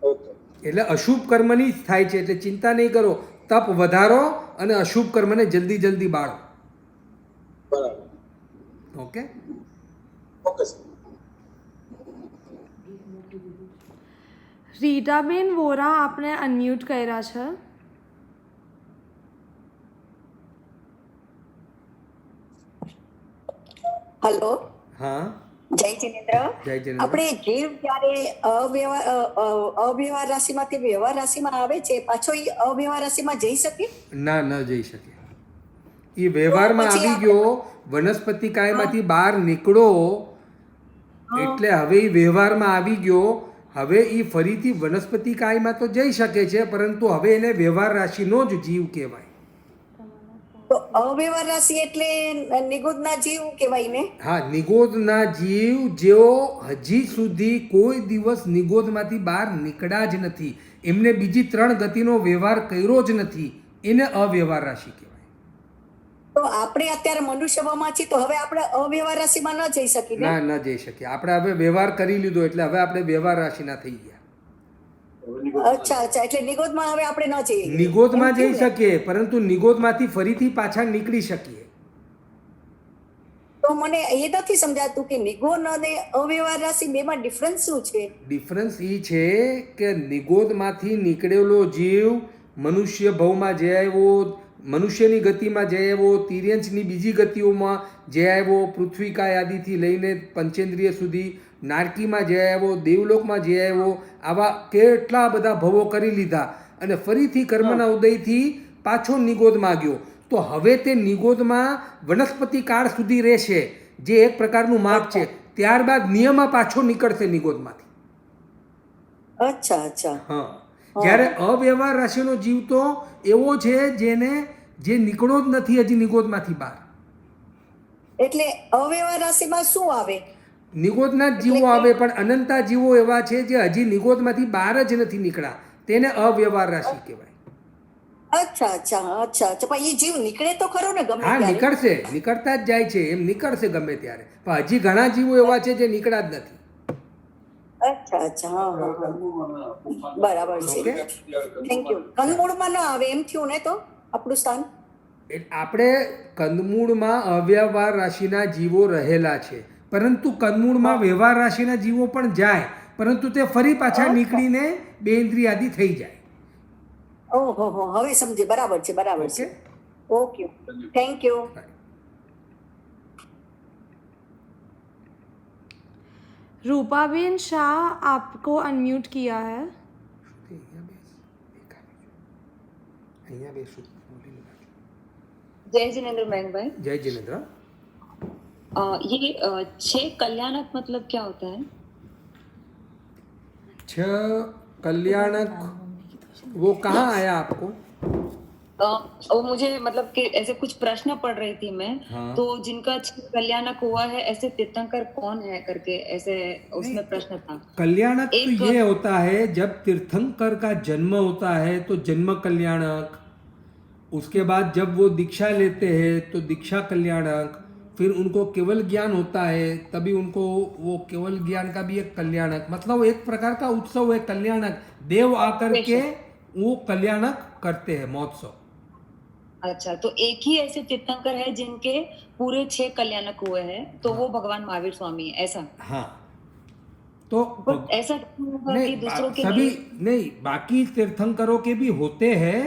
ઓકે. એટલે અશુભ કર્મની જ થાય છે એટલે ચિંતા નહીં કરો, તપ વધારો અને અશુભ કર્મને જલ્દી જલ્દી બાળો. બરાબર. Okay. Okay sir. Ritaben Vora આપને અનમ્યુટ કર્યા છે. હલો, હા જય જિનેન્દ્ર. જય જિનેન્દ્ર. આપણે જીવ જ્યારે અવ્યવહાર રાશિમાંથી વ્યવહાર રાશિમાં આવે છે, પાછો એ અવ્યવહાર રાશિમાં જઈ શકે? ના ન જઈ શકે. એ વ્યવહારમાં પછી આવી આપણે- ગયો, વનસ્પતિ કાયમાંથી બહાર નીકળો એટલે હવે એ વ્યવહારમાં આવી ગયો. હવે એ ફરીથી વનસ્પતિ કાયમાં તો જઈ શકે છે પરંતુ હવે એને વ્યવહાર રાશિનો જ જીવ કહેવાય. તો અવ્યવહાર રાશિ એટલે નિગુદના જીવ કહેવાય ને? હા, નિગોદના જીવ જેઓ હજી સુધી કોઈ દિવસ નિગોદમાંથી બહાર નીકળ્યા જ નથી, એમને બીજી 3 ગતિનો વ્યવહાર કર્યો જ નથી, એને અવ્યવહાર રાશિ કહેવાય. તો આપણે અત્યારે મનુષ્યમાં છીએ, તો હવે આપણે અવ્યવહાર રાશિમાં ન જઈ શકીએ ને? ના ન જઈ શકીએ. આપણે હવે વ્યવહાર કરી લીધો એટલે હવે આપણે વ્યવહાર રાશિના થઈ ગયા. અચ્છા અચ્છા, એટલે નિગોદમાં હવે આપણે ન જઈએ. નિગોદમાં એમ જઈ થયું ને? શકીએ પરંતુ નિગોદમાંથી ફરીથી પાછા નીકળી શકીએ. તો મને એ નથી સમજાતું કે નિગોદ અને અવ્યવહાર રાશિ બેમાં ડિફરન્સ શું છે? ડિફરન્સ એ છે કે નિગોદમાંથી નીકળેલો જીવ મનુષ્ય ભવમાં જઈ આવ્યો, મનુષ્યની ગતિમાં જઈ આવ્યો, તિર્યંશની બીજી ગતિઓમાં જઈ આવ્યો, પૃથ્વીકા આદિથી લઈને પંચેન્દ્રિય સુધી, નારકીમાં જઈ આવ્યો, દેવલોકમાં જઈ આવ્યો, આવા કેટલા બધા ભવો કરી લીધા અને ફરીથી કર્મના ઉદયથી પાછો નિગોદમાં ગયો. તો હવે તે નિગોદમાં વનસ્પતિ કાળ સુધી રહેશે, જે એક પ્રકારનું માપ છે. ત્યારબાદ નિયમમાં પાછો નીકળશે નિગોદમાંથી. અચ્છા અચ્છા. હા, જ્યારે અવ્યવહાર રાશિનો જીવ તો એવો છે જે નીકળો જ નથી હજી નિગોદમાંથી બહાર. એટલે અવ્યવહાર રાશિમાં શું આવે? નિગોદના જ જીવો આવે, પણ અનંતા જીવો એવા છે જે હજી નિગોદમાંથી બહાર જ નથી નીકળ્યા, તેને અવ્યવહાર રાશિ કહેવાય. અચ્છા અચ્છા અચ્છા અચ્છા, પણ એ જીવ નીકળે તો ખરો ને ગમે હા, ત્યારે? નીકળશે, નીકળતા જ જાય છે, એમ નીકળશે ગમે ત્યારે, પણ હજી ઘણા જીવો એવા છે જે નીકળ્યા જ નથી. અચ્છા અચ્છા, હા હા હા, બરાબર છે. ઓકે. Thank you. કંદમૂળમાં ન આવે એમ થયું ને તો આપણું સ્થાન? આપણે કંદમૂળમાં અવ્યવહાર રાશિના જીવો રહેલા છે, પરંતુ કંદમૂળમાં વ્યવહાર રાશિના જીવો પણ જાય, પરંતુ તે ફરી પાછા નીકળીને બે ઇન્દ્રિયાદી થઈ જાય. ઓહો હો, હવે સમજી. બરાબર છે બરાબર છે. Okay, thank you. Rupaben Shah आपको अनम्यूट किया है. અહીંયા બેસું. जय जिनेन्द्र मैंगभाई। જય જિનેન્દ્ર. ये छह कल्याणक मतलब क्या होता है? 6 कल्याणक वो कहाँ आया आपको? वो मुझे मतलब कि ऐसे कुछ प्रश्न पढ़ रही थी मैं। हाँ। तो जिनका छह कल्याणक हुआ है ऐसे तीर्थंकर कौन है करके ऐसे उसमें प्रश्न था। कल्याणक तो एक- ये होता है जब तीर्थंकर का जन्म होता है तो जन्म कल्याणक, उसके बाद जब वो दीक्षा लेते हैं तो दीक्षा कल्याणक, फिर उनको केवल ज्ञान होता है तभी उनको वो केवल ज्ञान का भी एक कल्याणक, मतलब एक प्रकार का उत्सव है कल्याणक, देव आकर के वो कल्याणक करते हैं महोत्सव। अच्छा, तो एक ही ऐसे तीर्थंकर है जिनके पूरे 6 कल्याणक हुए हैं, तो वो भगवान महावीर स्वामी है, ऐसा? हाँ, तो बट ऐसा क्यों होगा कि नहीं दूसरों के सभी नहीं? नहीं, बाकी तीर्थंकरों के भी होते हैं,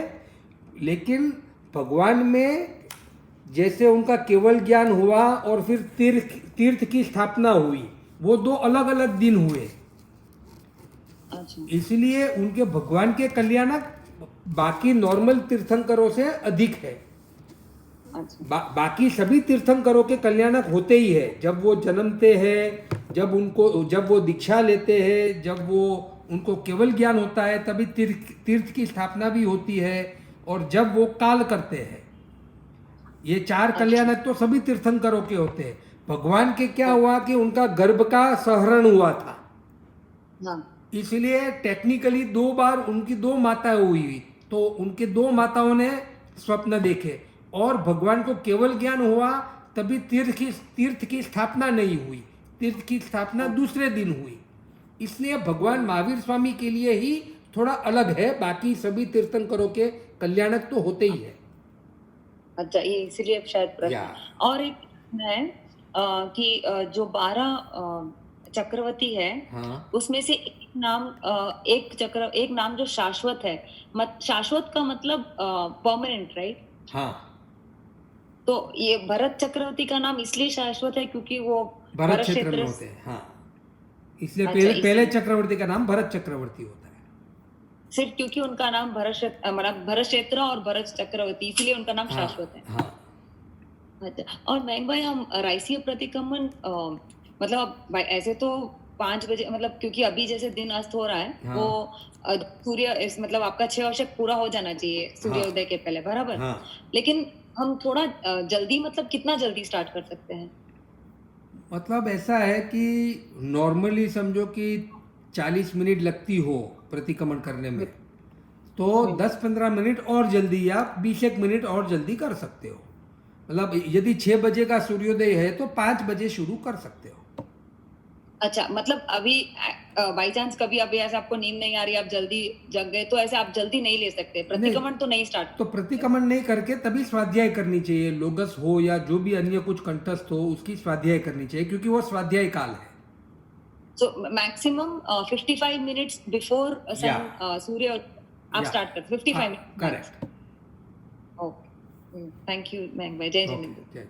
लेकिन भगवान में जैसे उनका केवल ज्ञान हुआ और फिर तीर्थ की स्थापना हुई, वो 2 अलग अलग दिन हुए, अच्छा इसलिए उनके भगवान के कल्याणक बाकी नॉर्मल तीर्थंकरों से अधिक है। बाकी सभी तीर्थंकरों के कल्याणक होते ही है। जब वो जन्मते हैं, जब वो दीक्षा लेते हैं, जब वो उनको केवल ज्ञान होता है, तभी तीर्थ की स्थापना भी होती है, और जब वो काल करते हैं। ये 4 कल्याणक तो सभी तीर्थंकरों के होते हैं। भगवान के क्या हुआ कि उनका गर्भ का सहरण हुआ था, इसलिए टेक्निकली 2 बार उनकी 2 माताएं हुई, तो उनके 2 माताओं ने स्वप्न देखे, और भगवान को केवल ज्ञान हुआ, तभी तीर्थ की स्थापना नहीं हुई। तीर्थ की स्थापना दूसरे दिन हुई। इसलिए भगवान महावीर स्वामी के लिए ही थोड़ा अलग है, बाकी सभी तीर्थंकरों के कल्याणक तो होते ही है। अच्छा, ये इसलिए शायद प्रश्न। और एक है कि जो 12 चक्रवर्ती है, हाँ। उसमें से एक नाम जो शाश्वत है, शाश्वत का मतलब परमानेंट, राइट? हाँ। तो ये भरत चक्रवर्ती का नाम इसलिए शाश्वत है क्योंकि वो भरत क्षेत्र में होते हैं। हाँ, इसलिए अच्छा, पहले चक्रवर्ती का नाम भरत चक्रवर्ती होता है। सिर्फ क्योंकि उनका नाम भरत क्षेत्र और भरत चक्रवर्ती, इसलिए उनका नाम शाश्वत है। हाँ। अच्छा, और महंग भाई, हम राइसीय प्रतिक्रमण मतलब ऐसे तो 5 बजे, मतलब क्योंकि अभी जैसे दिन अस्त हो रहा है, हाँ। वो सूर्य मतलब आपका 6 वर्षक पूरा हो जाना चाहिए सूर्योदय के पहले, बराबर? हाँ। लेकिन हम थोड़ा जल्दी, मतलब कितना जल्दी स्टार्ट कर सकते हैं? मतलब ऐसा है कि नॉर्मली समझो कि 40 मिनट लगती हो प्रतिक्रमण करने में, तो 10-15 मिनट और जल्दी या 20 मिनट और जल्दी कर सकते हो। मतलब यदि 6 बजे का सूर्योदय है तो 5 बजे शुरू कर सकते हो। अच्छा, मतलब अभी बाई चांस कभी अभी ऐसा आपको नींद नहीं आ रही, आप जल्दी जग गए, तो ऐसे आप जल्दी नहीं ले सकते, प्रतिक्रमण तो नहीं स्टार्ट? तो प्रतिक्रमण नहीं करके तभी स्वाध्याय करनी चाहिए। लोगस हो या जो भी अन्य कुछ कंठस्थ हो, उसकी स्वाध्याय करनी चाहिए, क्योंकि वो स्वाध्याय काल है। So maximum 55 minutes before सूर्य आप स्टार्ट कर 55 minutes. Correct. Okay, thank you महंग भाई। जय जिनेंद्र।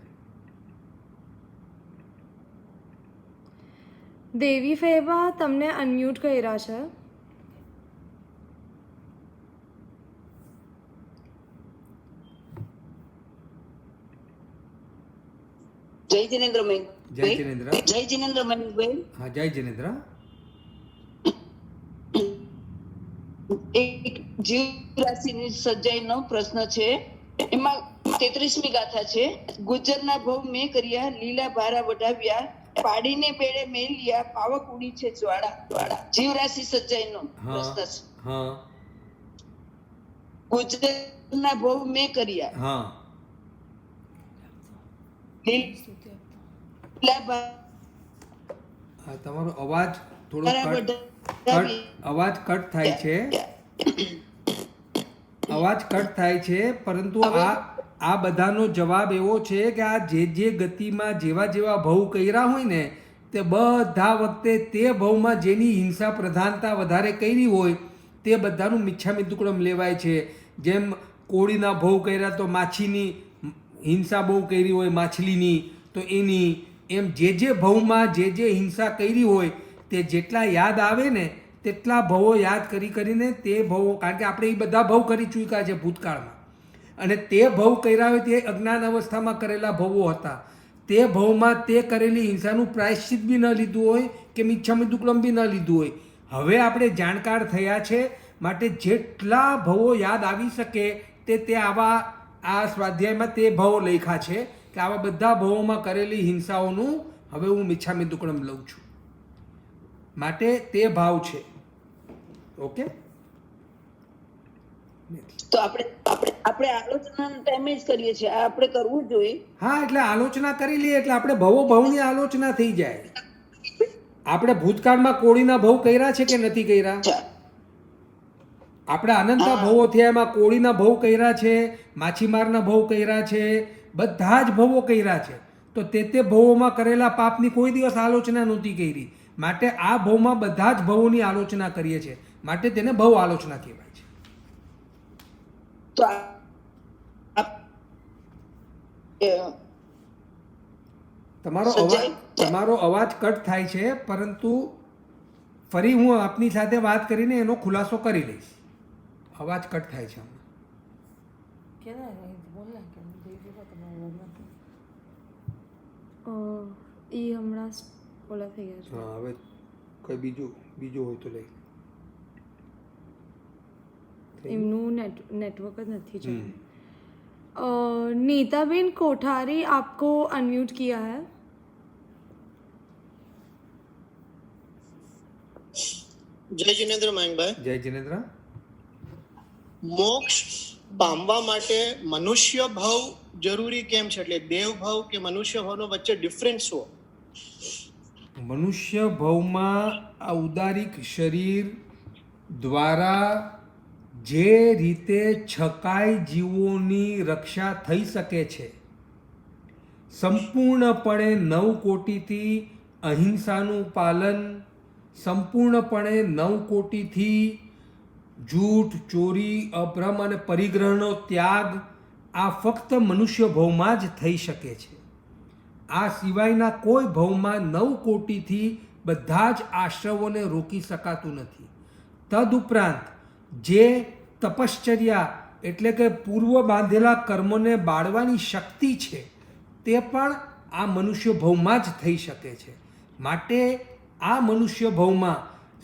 દેવી ફેબા, તમને અનમ્યુટ કર્યા છે। જય જિનેન્દ્ર મેં જય જિનેન્દ્ર। જય જિનેન્દ્ર મનીષભાઈ। हाँ, जय जिनेन्द्र। એક જીવ રાશિની સર્જાઈનો પ્રશ્ન છે। એમાં 33મી ગાથા છે। ગુજરના ભવ મેં કર્યા, લીલા ભારા વઢાવ્યા, પાડીને બેડે મેલ્યા, પાવક ઉડી છે જ્વાળા। જીવ રાશિ સર્જાઈનો પ્રશ્ન છે। हाँ। ગુજરના ભવ મેં કર્યા, हाँ। લીલા તમારો અવાજ થોડો ભારા વઢાવ્યા, અવાજ કટ થાય છે, પરંતુ આ બધાનો જવાબ એવો છે કે આ જે ગતિમાં જેવા ભવ કર્યા હોય ને, તે બધા વખતે તે ભવમાં જેની હિંસા પ્રધાનતા વધારે કરી હોય તે બધાનું મિચ્છામી દુક્કડમ લેવાય છે। જેમ કોળીના ભવ કર્યા તો માછીની હિંસા બહુ કરી હોય, માછલીની તો એની, એમ જે ભવમાં જે હિંસા કરી હોય તે જેટલા યાદ આવે ને તેટલા ભવો યાદ કરીને તે ભવો, કારણ કે આપણે એ બધા ભવ કરી ચૂક્યા છે ભૂતકાળમાં, અને તે ભવ કર્યા હોય તે અજ્ઞાન અવસ્થામાં કરેલા ભવો હતા। તે ભવમાં તે કરેલી હિંસાનું પ્રાયશ્ચિત બી ન લીધું હોય કે મિચ્છામી દુક્કડમ બી ન લીધું હોય। હવે આપણે જાણકાર થયા છે, માટે જેટલા ભવો યાદ આવી શકે તે આવા આ સ્વાધ્યાયમાં તે ભવો લખ્યા છે કે આવા બધા ભવોમાં કરેલી હિંસાઓનું હવે હું મિચ્છામી દુક્કડમ લઉં છું, માટે તે ભાવ છે। ઓકે, તો આપણે આલોચના ટાઈમે જ કરીએ છીએ, આ આપણે કરવું જોઈએ। હા, એટલે આલોચના કરી લઈએ એટલે આપણે ભવોની આલોચના થઈ જાય। આપણે ભૂતકાળમાં કોળીના ભવ કર્યા છે કે નથી કર્યા? આપણે અનંતા ભવો થયા, એમાં કોળીના ભવ કર્યા છે, માછીમારના ભવ કર્યા છે, બધા જ ભવો કર્યા છે। તો તે ભવોમાં કરેલા પાપની કોઈ દિવસ આલોચના નહોતી કરી, માટે આ ભવમાં બધા જ ભવોની આલોચના કરીએ છીએ, માટે તેને ભવ આલોચના કહેવાય છે। તો તમારો અવાજ કટ થાય છે, પરંતુ ફરી હું આપની સાથે વાત કરીને એનો ખુલાસો કરી લઈશ। અવાજ કટ થાય છે હમણાં। એ હમણાં ઓલા થઈ ગયા છે. હા, હવે કઈ બીજું હોય તો લઈ. એમનું નેટવર્ક જ નથી ચાલતું. नीताबेन कोठारी आपको अनम्यूट किया है. જય જિનેન્દ્ર મયંકભાઈ. જય જિનેન્દ્ર. મોક્ષ પામવા માટે મનુષ્ય ભાવ જરૂરી કેમ છે? એટલે દેવ ભાવ કે મનુષ્ય ભાવનો વચ્ચે ડિફરન્સ શું? મનુષ્ય ભાવમાં આ ઉદારિક શરીર દ્વારા જે રીતે છકાઈ જીવોની રક્ષા થઈ શકે છે, સંપૂર્ણપણે 9 કોટીથી અહિંસાનું પાલન, સંપૂર્ણપણે 9 કોટીથી જૂઠ, ચોરી, અભ્રમ અને પરિગ્રહનો ત્યાગ, આ ફક્ત મનુષ્ય ભાવમાં જ થઈ શકે છે. આ સિવાયના કોઈ ભાવમાં 9 કોટીથી બધા જ આશ્રવોને રોકી શકાતું નથી. તદુપરાંત જે તપશ્ચર્યા એટલે કે પૂર્વ બાંધેલા કર્મોને બાળવાની શક્તિ છે તે પણ આ મનુષ્ય ભાવમાં જ થઈ શકે છે. માટે આ મનુષ્ય ભાવમાં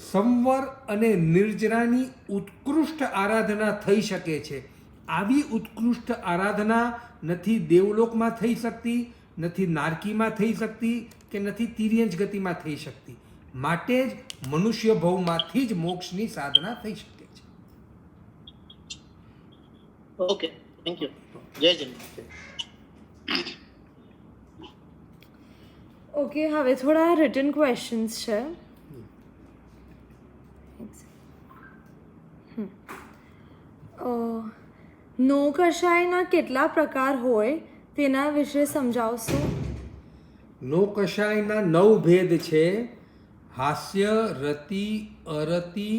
સંવર અને નિર્જરાની ઉત્કૃષ્ટ આરાધના થઈ શકે છે. આવી ઉત્કૃષ્ટ આરાધના નથી દેવલોકમાં થઈ શકતી, નથી નારકીમાં થઈ શકતી કે નથી તિર્યંચ ગતિમાં થઈ શકતી. માટે જ મનુષ્ય ભાવમાંથી જ મોક્ષની સાધના થઈ શકે છે. Okay, thank you. જય જિનેન્દ્ર. ઓકે, હવે થોડા રિટન ક્વેશ્ચન્સ છે. નો કષાયના કેટલા પ્રકાર હોય તેના વિશે સમજાવશો? નો કષાયના 9 ભેદ છે: હાસ્ય, રતિ, અરતિ,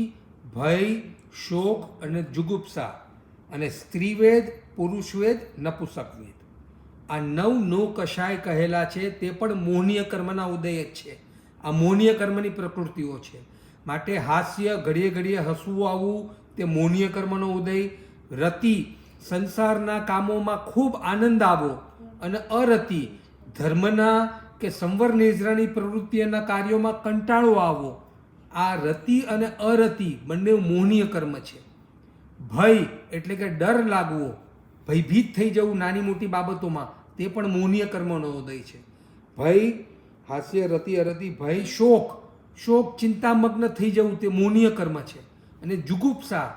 ભય, શોક અને જુગુપ્સા. અને સ્ત્રીવેદ, પુરુષવેદ, નપુંસકવેદ. આ 9 નો કષાય કહેલા છે. તે પણ મોહનીય કર્મના ઉદય જ છે. આ મોહનીય કર્મની પ્રકૃતિઓ છે. માટે હાસ્ય, ઘડીએ ઘડીએ હસવું આવવું, તે મોહનીય કર્મનો ઉદય. રતિ, સંસારના કામોમાં ખૂબ આનંદ આવો. અને અરતિ, ધર્મના કે સંવર નિજરાની પ્રવૃત્તિઓના કાર્યોમાં કંટાળો આવો. આ રતિ અને અરતિ બંને મોહનીય કર્મ છે. ભય એટલે કે ડર લાગવો, ભયભીત થઈ જવું નાની મોટી બાબતોમાં, તે પણ મોહનીય કર્મનો ઉદય છે. ભય, હાસ્ય, રતિ, અરતિ, ભય. શોક, ચિંતામગ્ન થઈ જવું, તે મોહનીય કર્મ છે. અને જુગુપ્સા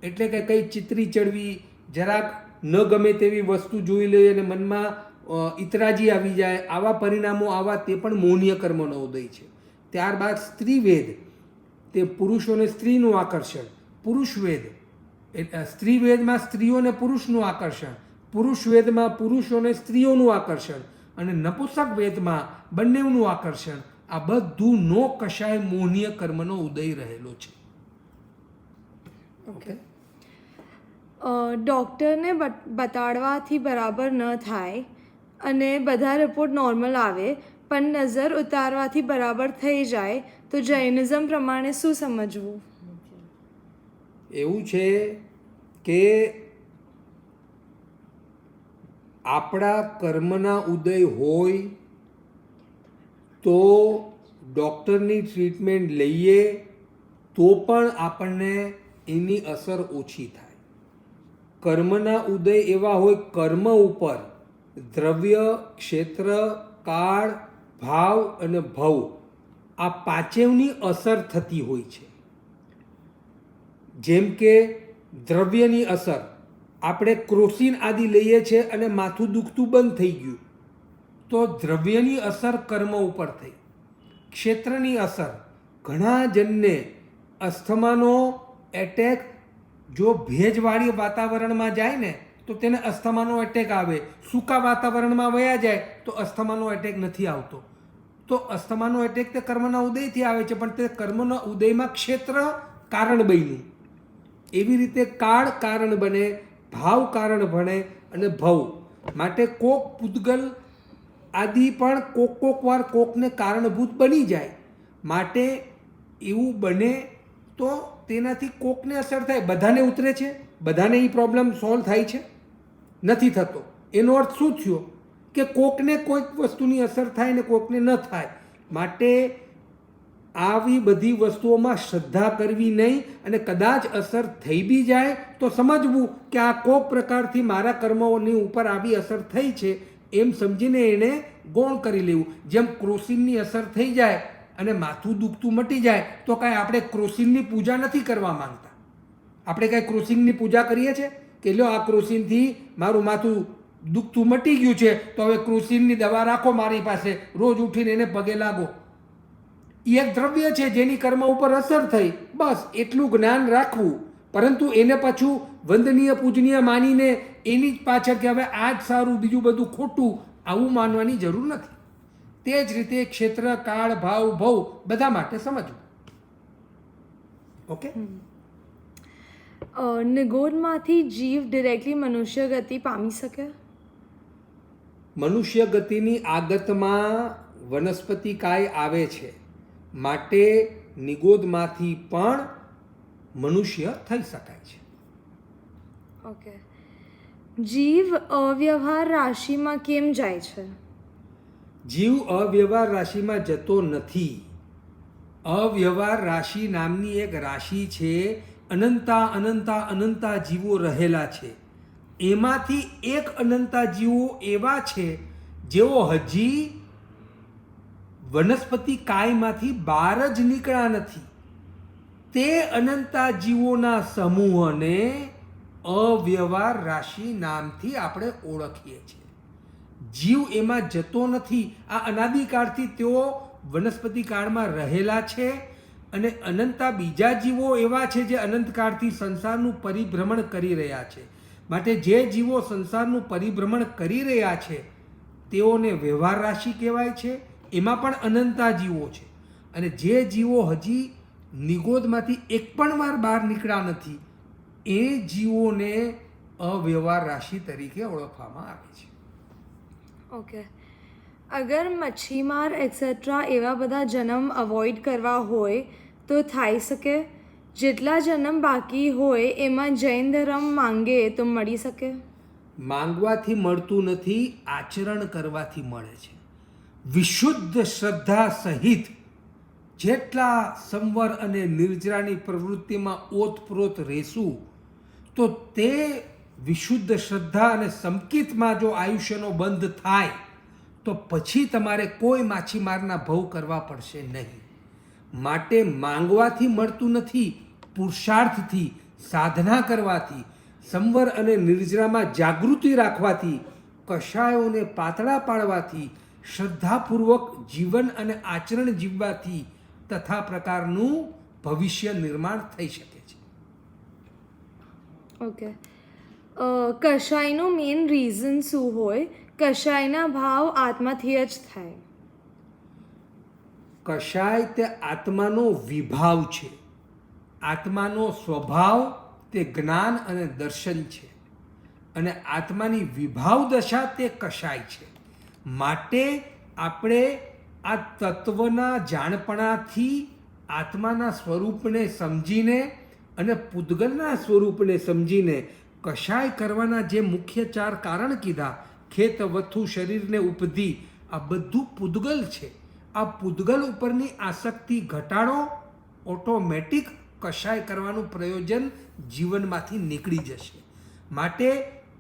એટલે કે કંઈ ચિત્રી ચડવી, જરાક ન ગમે તેવી વસ્તુ જોઈ લઈએ અને મનમાં ઇતરાજી આવી જાય, આવા પરિણામો આવા, તે પણ મોહનીય કર્મનો ઉદય છે. ત્યારબાદ સ્ત્રીવેદ, તે પુરુષોને સ્ત્રીનું આકર્ષણ. પુરુષવેદ, સ્ત્રીવેદમાં સ્ત્રીઓને પુરુષનું આકર્ષણ, પુરુષવેદમાં પુરુષોને સ્ત્રીઓનું આકર્ષણ, અને નપુંસક વેદમાં બંનેનું આકર્ષણ. આ બધું નો કષાય મોહનીય કર્મનો ઉદય રહેલો છે. ઓકે. ડૉક્ટરને બતાડવાથી બરાબર ન થાય અને બધા રિપોર્ટ નોર્મલ આવે પણ નજર ઉતારવાથી બરાબર થઈ જાય તો જૈનિઝમ પ્રમાણે શું સમજવું? એવું છે કે આપણા કર્મના ઉદય હોય તો ડૉક્ટરની ટ્રીટમેન્ટ લઈએ તો પણ આપણને એની અસર ઓછી થાય. કર્મના ઉદય એવા હોય, કર્મ ઉપર દ્રવ્ય, ક્ષેત્ર, કાળ, ભાવ અને ભવ, આ પાંચેયની અસર થતી હોય છે. જેમ કે દ્રવ્યની અસર, આપણે ક્રોસિન આદિ લઈએ છીએ અને માથું દુખતું બંધ થઈ ગયું, તો દ્રવ્યની અસર કર્મ ઉપર થઈ. ક્ષેત્રની અસર, ઘણા જણને અસ્થમાનો એટેક જો ભેજવાળી વાતાવરણમાં જાય ને તો તેને અસ્થમાનો એટેક આવે. સૂકા વાતાવરણમાં વયા જાય તો અસ્થમાનો એટેક નથી આવતો. તો અસ્થમાનો એટેક તે કર્મના ઉદયથી આવે છે, પણ તે કર્મના ઉદયમાં ક્ષેત્ર કારણ બન્યું. એવી રીતે કાળ કારણ બને, ભાવ કારણ બને અને ભવ. માટે કોક પૂતગલ આદિ પણ કોક વાર કોકને કારણભૂત બની જાય. માટે એવું બને તો તેનાથી કોકને અસર થાય. બધાને ઉતરે છે? બધાને એ પ્રોબ્લેમ સોલ્વ થાય છે? નથી થતો. એનો અર્થ શું થયો? કે કોકને કોઈક વસ્તુની અસર થાય ને કોકને ન થાય. માટે આવી બધી વસ્તુઓમાં શ્રદ્ધા કરવી નહીં, અને કદાચ અસર થઈ બી જાય તો સમજવું કે આ કોક પ્રકારથી મારા કર્મોની ઉપર આવી અસર થઈ છે એમ સમજીને એને ગૌણ કરી લેવું. જેમ ક્રોસિનની અસર થઈ જાય અને માથું દુખતું મટી જાય તો કાંઈ આપણે ક્રોસિનની પૂજા નથી કરવા માંગતા. આપણે કાંઈ ક્રોસિનની પૂજા કરીએ છીએ કે લ્યો આ ક્રોસિનથી મારું માથું દુખતું મટી ગયું છે તો હવે ક્રોસિનની દવા રાખો મારી પાસે, રોજ ઉઠીને એને પગે લાગો. એ એક દ્રવ્ય છે જેની કર્મ ઉપર અસર થઈ, બસ એટલું જ્ઞાન રાખવું. પરંતુ એને પાછું વંદનીય પૂજનીય માનીને એની જ પાછળ કે હવે આ જ સારું બીજું બધું ખોટું આવું માનવાની જરૂર નથી. તે જ રીતે ક્ષેત્ર, કાળ, ભાવ, ભવ બધા માટે સમજવું. ઓકે. નિગોદમાંથી જીવ ડિરેક્ટલી મનુષ્ય ગતિ પામી શકે? મનુષ્ય ગતિની આગતમાં વનસ્પતિ કાય આવે છે, માટે નિગોદમાંથી પણ મનુષ્ય થઈ શકાય છે. ઓકે. જીવ અવ્યવહાર રાશિમાં કેમ જાય છે? જીવ અવ્યવહાર રાશિમાં જતો નથી. અવ્યવહાર રાશિ નામની એક રાશિ છે. અનંતા અનંતા અનંતા જીવો રહેલા છે. એમાંથી એક અનંતા જીવો એવા છે જેઓ હજી વનસ્પતિ કાયમાંથી બહાર જ નીકળ્યા નથી. તે અનંતા જીવોના સમૂહને અવ્યવહાર રાશિ નામથી આપણે ઓળખીએ છીએ. જીવ એમાં જતો નથી. આ અનાદિકાળથી તેઓ વનસ્પતિ કાળમાં રહેલા છે, અને અનંતા બીજા જીવો એવા છે જે અનંતકાળથી સંસારનું પરિભ્રમણ કરી રહ્યા છે. માટે જે જીવો સંસારનું પરિભ્રમણ કરી રહ્યા છે તેઓને વ્યવહાર રાશિ કહેવાય છે. એમાં પણ અનંતા જીવો છે. અને જે જીવો હજી નિગોદમાંથી એક પણ વાર બહાર નીકળ્યા નથી એ જીવોને અવ્યવહાર રાશિ તરીકે ઓળખવામાં આવે છે. ઓકે. અગર મચ્છીમાર એક્સેટ્રા એવા બધા જન્મ અવોઇડ કરવા હોય તો થઈ શકે? જેટલા જન્મ બાકી હોય એમાં જૈન ધર્મ માંગે તો મળી શકે? માંગવાથી મળતું નથી, આચરણ કરવાથી મળે છે. વિશુદ્ધ શ્રદ્ધા સહિત જેટલા સંવર અને નિર્જરાની પ્રવૃત્તિમાં ઓતપ્રોત રહેશું તો તે વિશુદ્ધ શ્રદ્ધા અને સંકિતમાં જો આયુષ્યનો બંધ થાય તો પછી તમારે કોઈ માછીમારના ભવ કરવા પડશે નહીં. માટે માંગવાથી મળતું નથી, પુરુષાર્થથી, સાધના કરવાથી, સંવર અને નિર્જરામાં જાગૃતિ રાખવાથી, કષાયોને પાતળા પાડવાથી, શ્રદ્ધાપૂર્વક જીવન અને આચરણ જીવવાથી તથા પ્રકારનું ભવિષ્ય નિર્માણ થઈ શકે છે. ઓકે. કશાયનું મેઇન રીઝન શું હોય? કશાયના ભાવ આત્માથી જ થાય. કશાય તે આત્માનો વિભાવ છે. આત્માનો સ્વભાવ તે જ્ઞાન અને દર્શન છે, અને આત્માની વિભાવ દશા તે કશાય છે. માટે આપણે આ તત્વના જાણપણાથી આત્માના સ્વરૂપને સમજીને અને પૂદગલના સ્વરૂપને સમજીને કશાય કરવાના જે મુખ્ય 4 કારણ કીધા, ખેત, વથુ, શરીરને ઉપધી, આ બધું પૂદગલ છે. આ પૂદગલ ઉપરની આસક્તિ ઘટાડો, ઓટોમેટિક કશાય કરવાનું પ્રયોજન જીવનમાંથી નીકળી જશે. માટે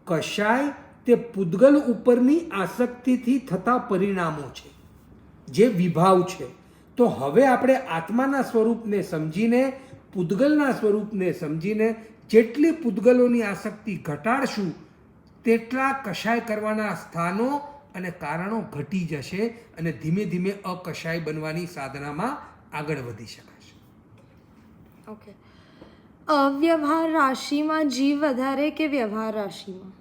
કશાય તે પૂદગલ ઉપરની આસક્તિથી થતા પરિણામો છે, જે વિભાવ છે. તો હવે આપણે આત્માના સ્વરૂપને સમજીને, પૂદગલના સ્વરૂપને સમજીને જેટલી પૂદગલોની આસક્તિ ઘટાડશું તેટલા કશાય કરવાના સ્થાનો અને કારણો ઘટી જશે, અને ધીમે ધીમે અકશાય બનવાની સાધનામાં આગળ વધી શકાશે. ઓકે. અવ્યવહાર રાશિમાં જીવ વધારે કે વ્યવહાર રાશિમાં?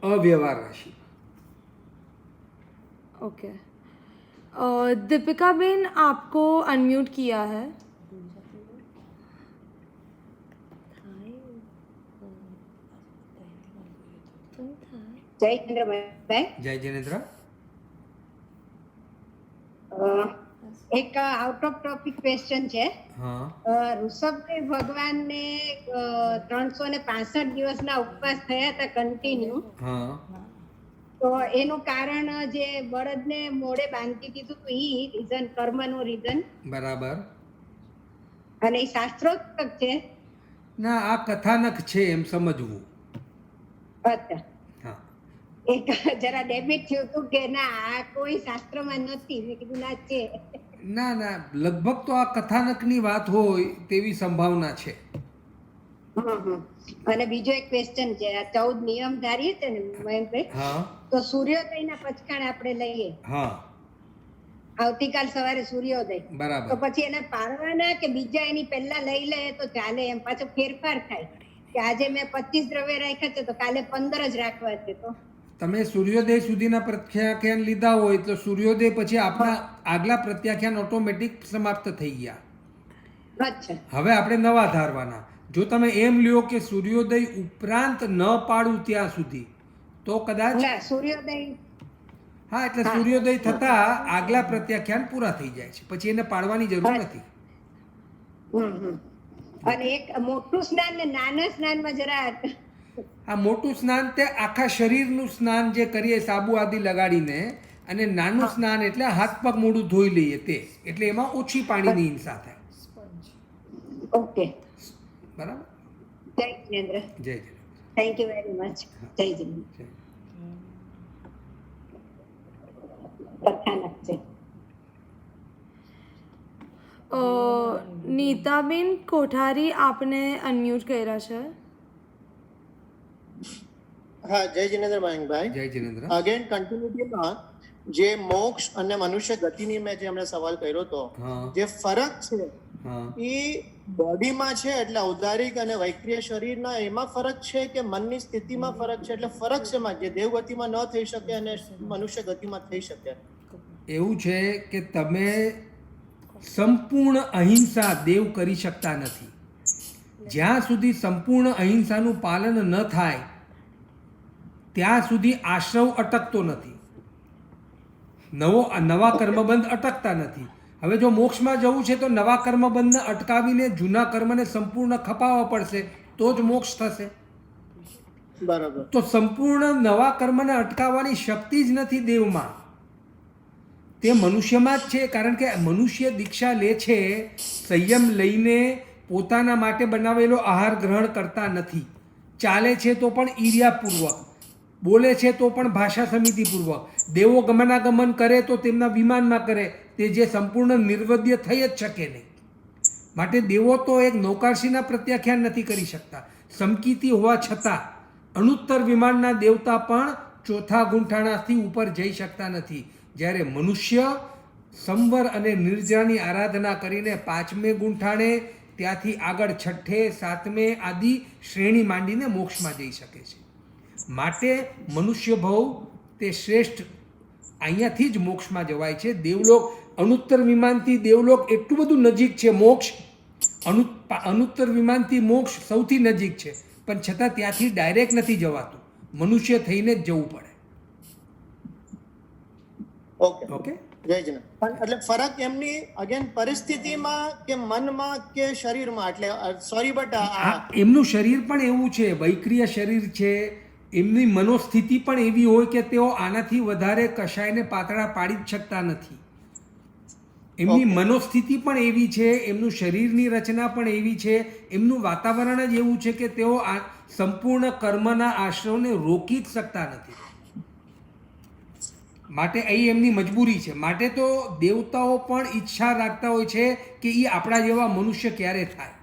અવ્યવહાર રાશિ. ओके. दीपिका बेन, आपको अनम्यूट किया है. જય ચંદ્રભાઈ. જય જિનેન્દ્ર. એક આઉટ ઓફ ટોપિક ક્વેશ્ચન છે. હા. ઋષભદેવ ભગવાનને 365 દિવસના ઉપવાસ થયા હતા કન્ટિન્યુ. હા. તો એનું કારણ જે બળદને મોઢે બાંધી દીધું હતું ઈ રીઝન, કર્મનું રીઝન, બરાબર. અને એ શાસ્ત્રોક્ત છે. ના, આ કથાનક છે એમ સમજવું. અચ્છા, હા. એક જરા ડેબિટ થયું હતું કે ના આ કોઈ શાસ્ત્રમાં નથી. મેં કીધું ના છે. ના ના, લગભગ તો આ કથાનકની વાત હોય તેવી સંભાવના છે. અને બીજો એક ક્વેશ્ચન છે, આ 14 નિયમ ધારીએ છે ને મયંકભાઈ, હા તો સૂર્યોદયના પચકાણ આપણે લઈએ, હા, આવતીકાલ સવારે સૂર્યોદય, તો બરાબર. પછી એને પાડવાના કે બીજા એની પહેલા લઈ લે તો ચાલે? એમ પાછો ફેરફાર થાય કે આજે મેં 25 દ્રવ્ય રાખ્યા છે તો કાલે 15 જ રાખવા છે. તો તમે સૂર્યોદય સુધીના પ્રત્યાખ્યાન લીધા હોય તો સૂર્યોદય પછી આપણા આગલા પ્રત્યાખ્યાન ઓટોમેટિક સમાપ્ત થઈ ગયા. અચ્છા, હવે આપણે નવા ધારવાના. જો તમે એમ લ્યો કે સૂર્યોદય ઉપરાંત ન પાડું ત્યાં સુધી તો કદાચ, ના સૂર્યોદય, હા, એટલે સૂર્યોદય થતા આગલા પ્રત્યાખ્યાન પૂરા થઈ જાય છે, પછી એને પાડવાની જરૂર નથી. અને એક મોટું સ્નાન ને નાના સ્નાનમાં જરા, આ મોટું સ્નાન તે આખા શરીરનું સ્નાન જે કરીએ સાબુ આદિ લગાડીને, અને નાનું સ્નાન એટલે હાથ પગ મોઢું ધોઈ લઈએ તે, એટલે એમાં ઓછી પાણીની હિંસા થાય. ઓકે, બરાબર. જય જિનેન્દ્ર, જય જય. Thank you very much. જય જિનેન્દ્ર. કથાનક છે. નીતાબેન કોઠારી આપને અનમ્યુટ કર્યા છે. હા, જય જિનેન્દ્ર મયંકભાઈ. જય જિનેન્દ્ર. અગેન કન્ટિન્યુટીમાં જે મોક્ષ અને મનુષ્ય ગતિની મેં જે હમણાં સવાલ કર્યો હતો, હા. જે ફરક છે હા, એ બોડીમાં છે, એટલે ઔદારિક અને વૈક્રિય શરીરના એમાં ફરક છે કે મનની સ્થિતિમાં ફરક છે? એટલે ફરક છે જે દેવગતિમાં ન થઈ શકે અને મનુષ્ય ગતિમાં થઈ શકે. એવું છે કે તમે સંપૂર્ણ અહિંસા દેવ કરી શકતા નથી. જ્યાં સુધી સંપૂર્ણ અહિંસાનું પાલન ન થાય ત્યાં સુધી આશ્રવ અટકતો નથી, નવા કર્મબંધ અટકતા નથી. હવે જો મોક્ષમાં જવું છે તો નવા કર્મબંધને અટકાવીને જૂના કર્મને સંપૂર્ણ ખપાવવા પડશે, તો જ મોક્ષ થશે. બરાબર. તો સંપૂર્ણ નવા કર્મને અટકાવવાની શક્તિ જ નથી દેવમાં, તે મનુષ્યમાં જ છે. કારણ કે મનુષ્ય દીક્ષા લે છે, સંયમ લઈને પોતાના માટે બનાવેલો આહાર ગ્રહણ કરતા નથી, ચાલે છે તો પણ ઈર્યાપૂર્વક, બોલે છે તો પણ ભાષા સમિતિપૂર્વક. દેવો ગમનાગમન કરે તો તેમના વિમાનમાં કરે, તે જે સંપૂર્ણ નિર્વદ્ય થઈ જ શકે નહીં. માટે દેવો તો એક નૌકારસીના પ્રત્યાખ્યાન નથી કરી શકતા. સમકીતિ હોવા છતાં અણુત્તર વિમાનના દેવતા પણ ચોથા ગુંઠાણાથી ઉપર જઈ શકતા નથી. જ્યારે મનુષ્ય સંવર અને નિર્જરાની આરાધના કરીને 5મે ગુંઠાણે, ત્યાંથી આગળ 6ઠે 7મે આદિ શ્રેણી માંડીને મોક્ષમાં જઈ શકે છે. માટે મનુષ્ય ભવ તે શ્રેષ્ઠ, અહીંયાથી જ મોક્ષમાં જવાય છે. દેવલોક, અણુત્તર વિમાનથી દેવલોક એટલું બધું નજીક છે. મોક્ષ અણુત્તર વિમાનથી મોક્ષ સૌથી નજીક છે, પણ છતાં ત્યાંથી ડાયરેક્ટ નથી જવાતું, મનુષ્ય થઈને જ જવું પડે. ઓકે ઓકે, જય જિનેન્દ્ર. પણ એટલે ફરક એમની અગેન પરિસ્થિતિમાં કે મનમાં કે શરીરમાં? એટલે સોરી બટ એમનું શરીર પણ એવું છે, વૈક્રિય શરીર છે. એમની મનોસ્થિતિ પણ એવી હોય કે તેઓ આનાથી વધારે કશાયને પાતળા પાડી જ શકતા નથી. એમની મનોસ્થિતિ પણ એવી છે, એમનું શરીરની રચના પણ એવી છે, એમનું વાતાવરણ જ એવું છે કે તેઓ સંપૂર્ણ કર્મના આશ્રવને રોકી જ શકતા નથી. માટે અહીં એમની મજબૂરી છે. માટે તો દેવતાઓ પણ ઈચ્છા રાખતા હોય છે કે એ આપણા જેવા મનુષ્ય ક્યારે થાય.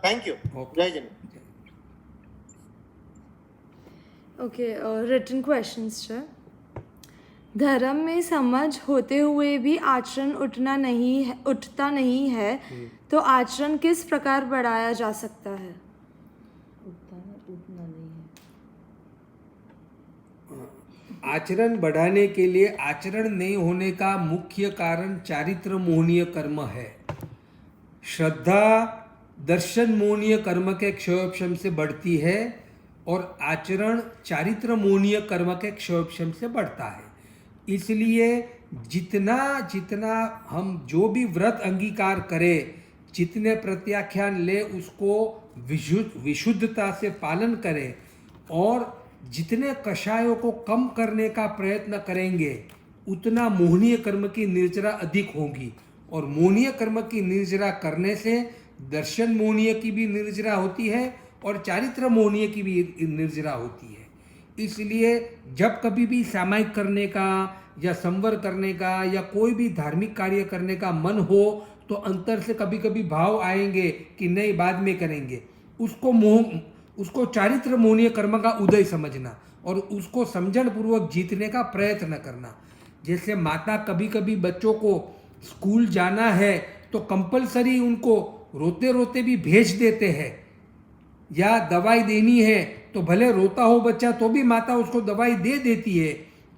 Thank you. જય જિનેન્દ્ર. ओके, रिटन क्वेश्चंस है. धर्म में समझ होते हुए भी आचरण उठता नहीं है तो आचरण किस प्रकार बढ़ाया जा सकता है? आचरण बढ़ाने के लिए आचरण नहीं होने का मुख्य कारण चारित्र मोहनीय कर्म है. श्रद्धा दर्शन मोहनीय कर्म के क्षयोपशम से बढ़ती है और आचरण चारित्र मोहनीय कर्म के क्षयोपशम से बढ़ता है. इसलिए जितना जितना हम जो भी व्रत अंगीकार करें, जितने प्रत्याख्यान ले, उसको विशुद्धता से पालन करें और जितने कषायों को कम करने का प्रयत्न करेंगे उतना मोहनीय कर्म की निर्जरा अधिक होगी, और मोहनीय कर्म की निर्जरा करने से दर्शन मोहनीय की भी निर्जरा होती है और चारित्र मोहनीय की भी निर्जरा होती है। इसलिए जब कभी भी सामायिक करने का या संवर करने का या कोई भी धार्मिक कार्य करने का मन हो तो अंतर से कभी कभी भाव आएंगे कि नहीं बाद में करेंगे, उसको चारित्र मोहनीय कर्म का उदय समझना और उसको समझन पूर्वक जीतने का प्रयत्न करना। जैसे माता कभी कभी बच्चों को स्कूल जाना है तो कंपलसरी उनको रोते रोते भी भेज देते हैं, या दवाई देनी है तो भले रोता हो बच्चा तो भी माता उसको दवाई दे देती है।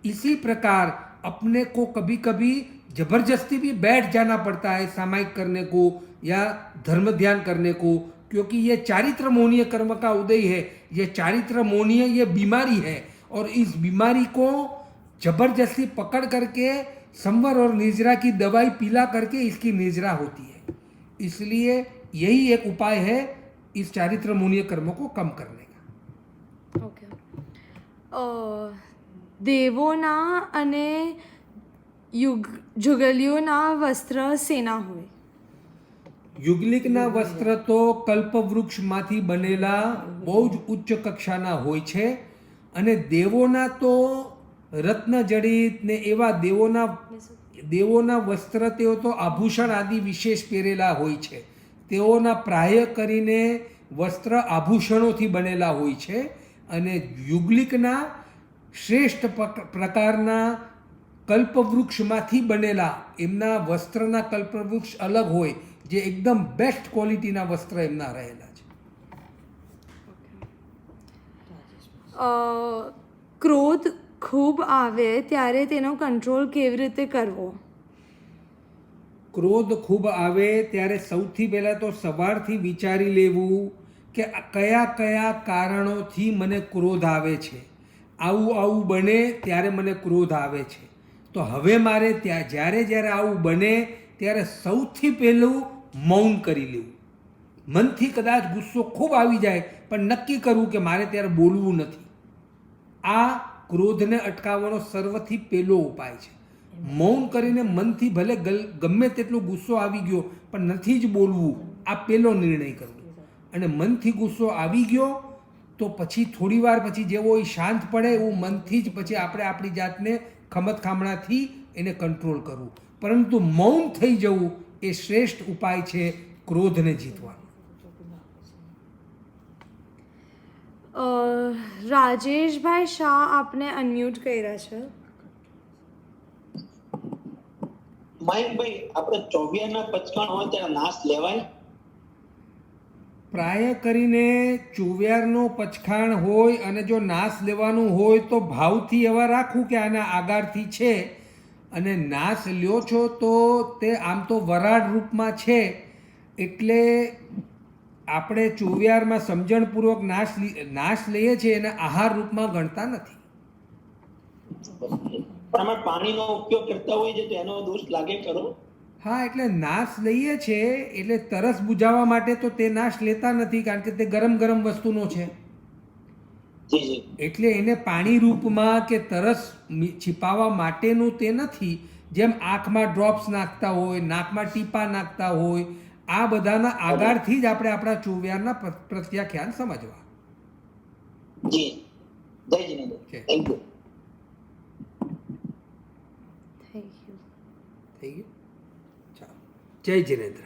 इसी प्रकार अपने को कभी कभी जबरदस्ती भी बैठ जाना पड़ता है सामायिक करने को या धर्म ध्यान करने को, क्योंकि ये चारित्र मोहनीय कर्म का उदय है। ये चारित्र मोहनीय ये बीमारी है और इस बीमारी को जबरदस्ती पकड़ करके संवर और निर्जरा की दवाई पिला करके इसकी निर्जरा होती है। इसलिए यही एक उपाय है इस चारित्र मोहनीय कर्म को कम करने का। ઓકે, દેવોના અને જુગલીઓના વસ્ત્ર શેના હોય? યુગલિકના વસ્ત્ર તો કલ્પવૃક્ષમાંથી બનેલા બહુ જ ઉચ્ચ કક્ષાના હોય છે, અને દેવોના તો રત્નજડિત ને એવા દેવોના વસ્ત્ર તેઓ તો આભૂષણ આદિ વિશેષ પહેરેલા હોય છે. તેઓના પ્રાય કરીને વસ્ત્ર આભૂષણોથી બનેલા હોય છે, અને યુગલિકના શ્રેષ્ઠ પ્રકારના કલ્પવૃક્ષમાંથી બનેલા એમના વસ્ત્રના કલ્પવૃક્ષ અલગ હોય, જે એકદમ બેસ્ટ ક્વોલિટીના વસ્ત્ર એમના રહેલા છે. ક્રોધ ખૂબ આવે ત્યારે તેનો કંટ્રોલ કેવી રીતે કરવો? ક્રોધ ખૂબ આવે ત્યારે સૌથી પહેલાં તો સવારથી વિચારી લેવું કે કયા કયા કારણોથી મને ક્રોધ આવે છે. આવું બને ત્યારે મને ક્રોધ આવે છે, તો હવે મારે જ્યારે આવું બને ત્યારે સૌથી પહેલું મૌન કરી લેવું. મનથી કદાચ ગુસ્સો ખૂબ આવી જાય પણ નક્કી કરવું કે મારે ત્યારે બોલવું નથી. આ ક્રોધને અટકાવવાનો સર્વથી પહેલો ઉપાય છે. મૌન કરીને મનથી ભલે ગમે તેટલો ગુસ્સો આવી ગયો પણ નથી જ બોલવું, આ પહેલો નિર્ણય કરવો. અને મનથી ગુસ્સો આવી ગયો તો પછી થોડી વાર પછી જેવો એ શાંત પડે એવું મનથી જ પછી આપણે આપણી જાતને ખમતખામણાથી એને કંટ્રોલ કરવું. પરંતુ મૌન થઈ જવું એ શ્રેષ્ઠ ઉપાય છે ક્રોધને જીતવાનો. રાજેશભાઈ શાહ આપને અનમ્યુટ કર્યા છે. મયંકભાઈ, આપણે ચોવિયાના પચકાણ હોય ત્યારે નાશ લેવાય? પ્રાય કરીને ચોવિયારનો પચખાણ હોય અને જો નાશ લેવાનું હોય તો ભાવથી એવા રાખવું કે આના આગારથી છે, અને નાશ લ્યો છો તો તે આમ તો વરાળ રૂપમાં છે, એટલે આપણે ચોવિયારમાં સમજણપૂર્વક નાશ લઈએ છીએ એને આહાર રૂપમાં ગણતા નથી. પણ અમે પાણીનો ઉપયોગ કરતા હોઈએ છીએ તો એનો દોષ લાગે ખરો? હા, એટલે નાશ લઈએ છે એટલે તરસ બુજાવવા માટે તો તે નાશ લેતા નથી, કારણ કે તે ગરમ વસ્તુનો છે. એટલે એને પાણી રૂપમાં કે તરસ छिपाવવા માટેનું તે નથી. જેમ આંખમાં ડ્રોપ્સ નાખતા હોય, નાકમાં ટીપા નાખતા હોય, આ બધાના આધારથી જ આપણે આપણા ચોવિયારના પ્રત્યાખ્યાન સમજવા. જી, જય જીનેન્દ્ર. Thank you. થઈ ગયું. ચાલો, જય જીનેન્દ્ર.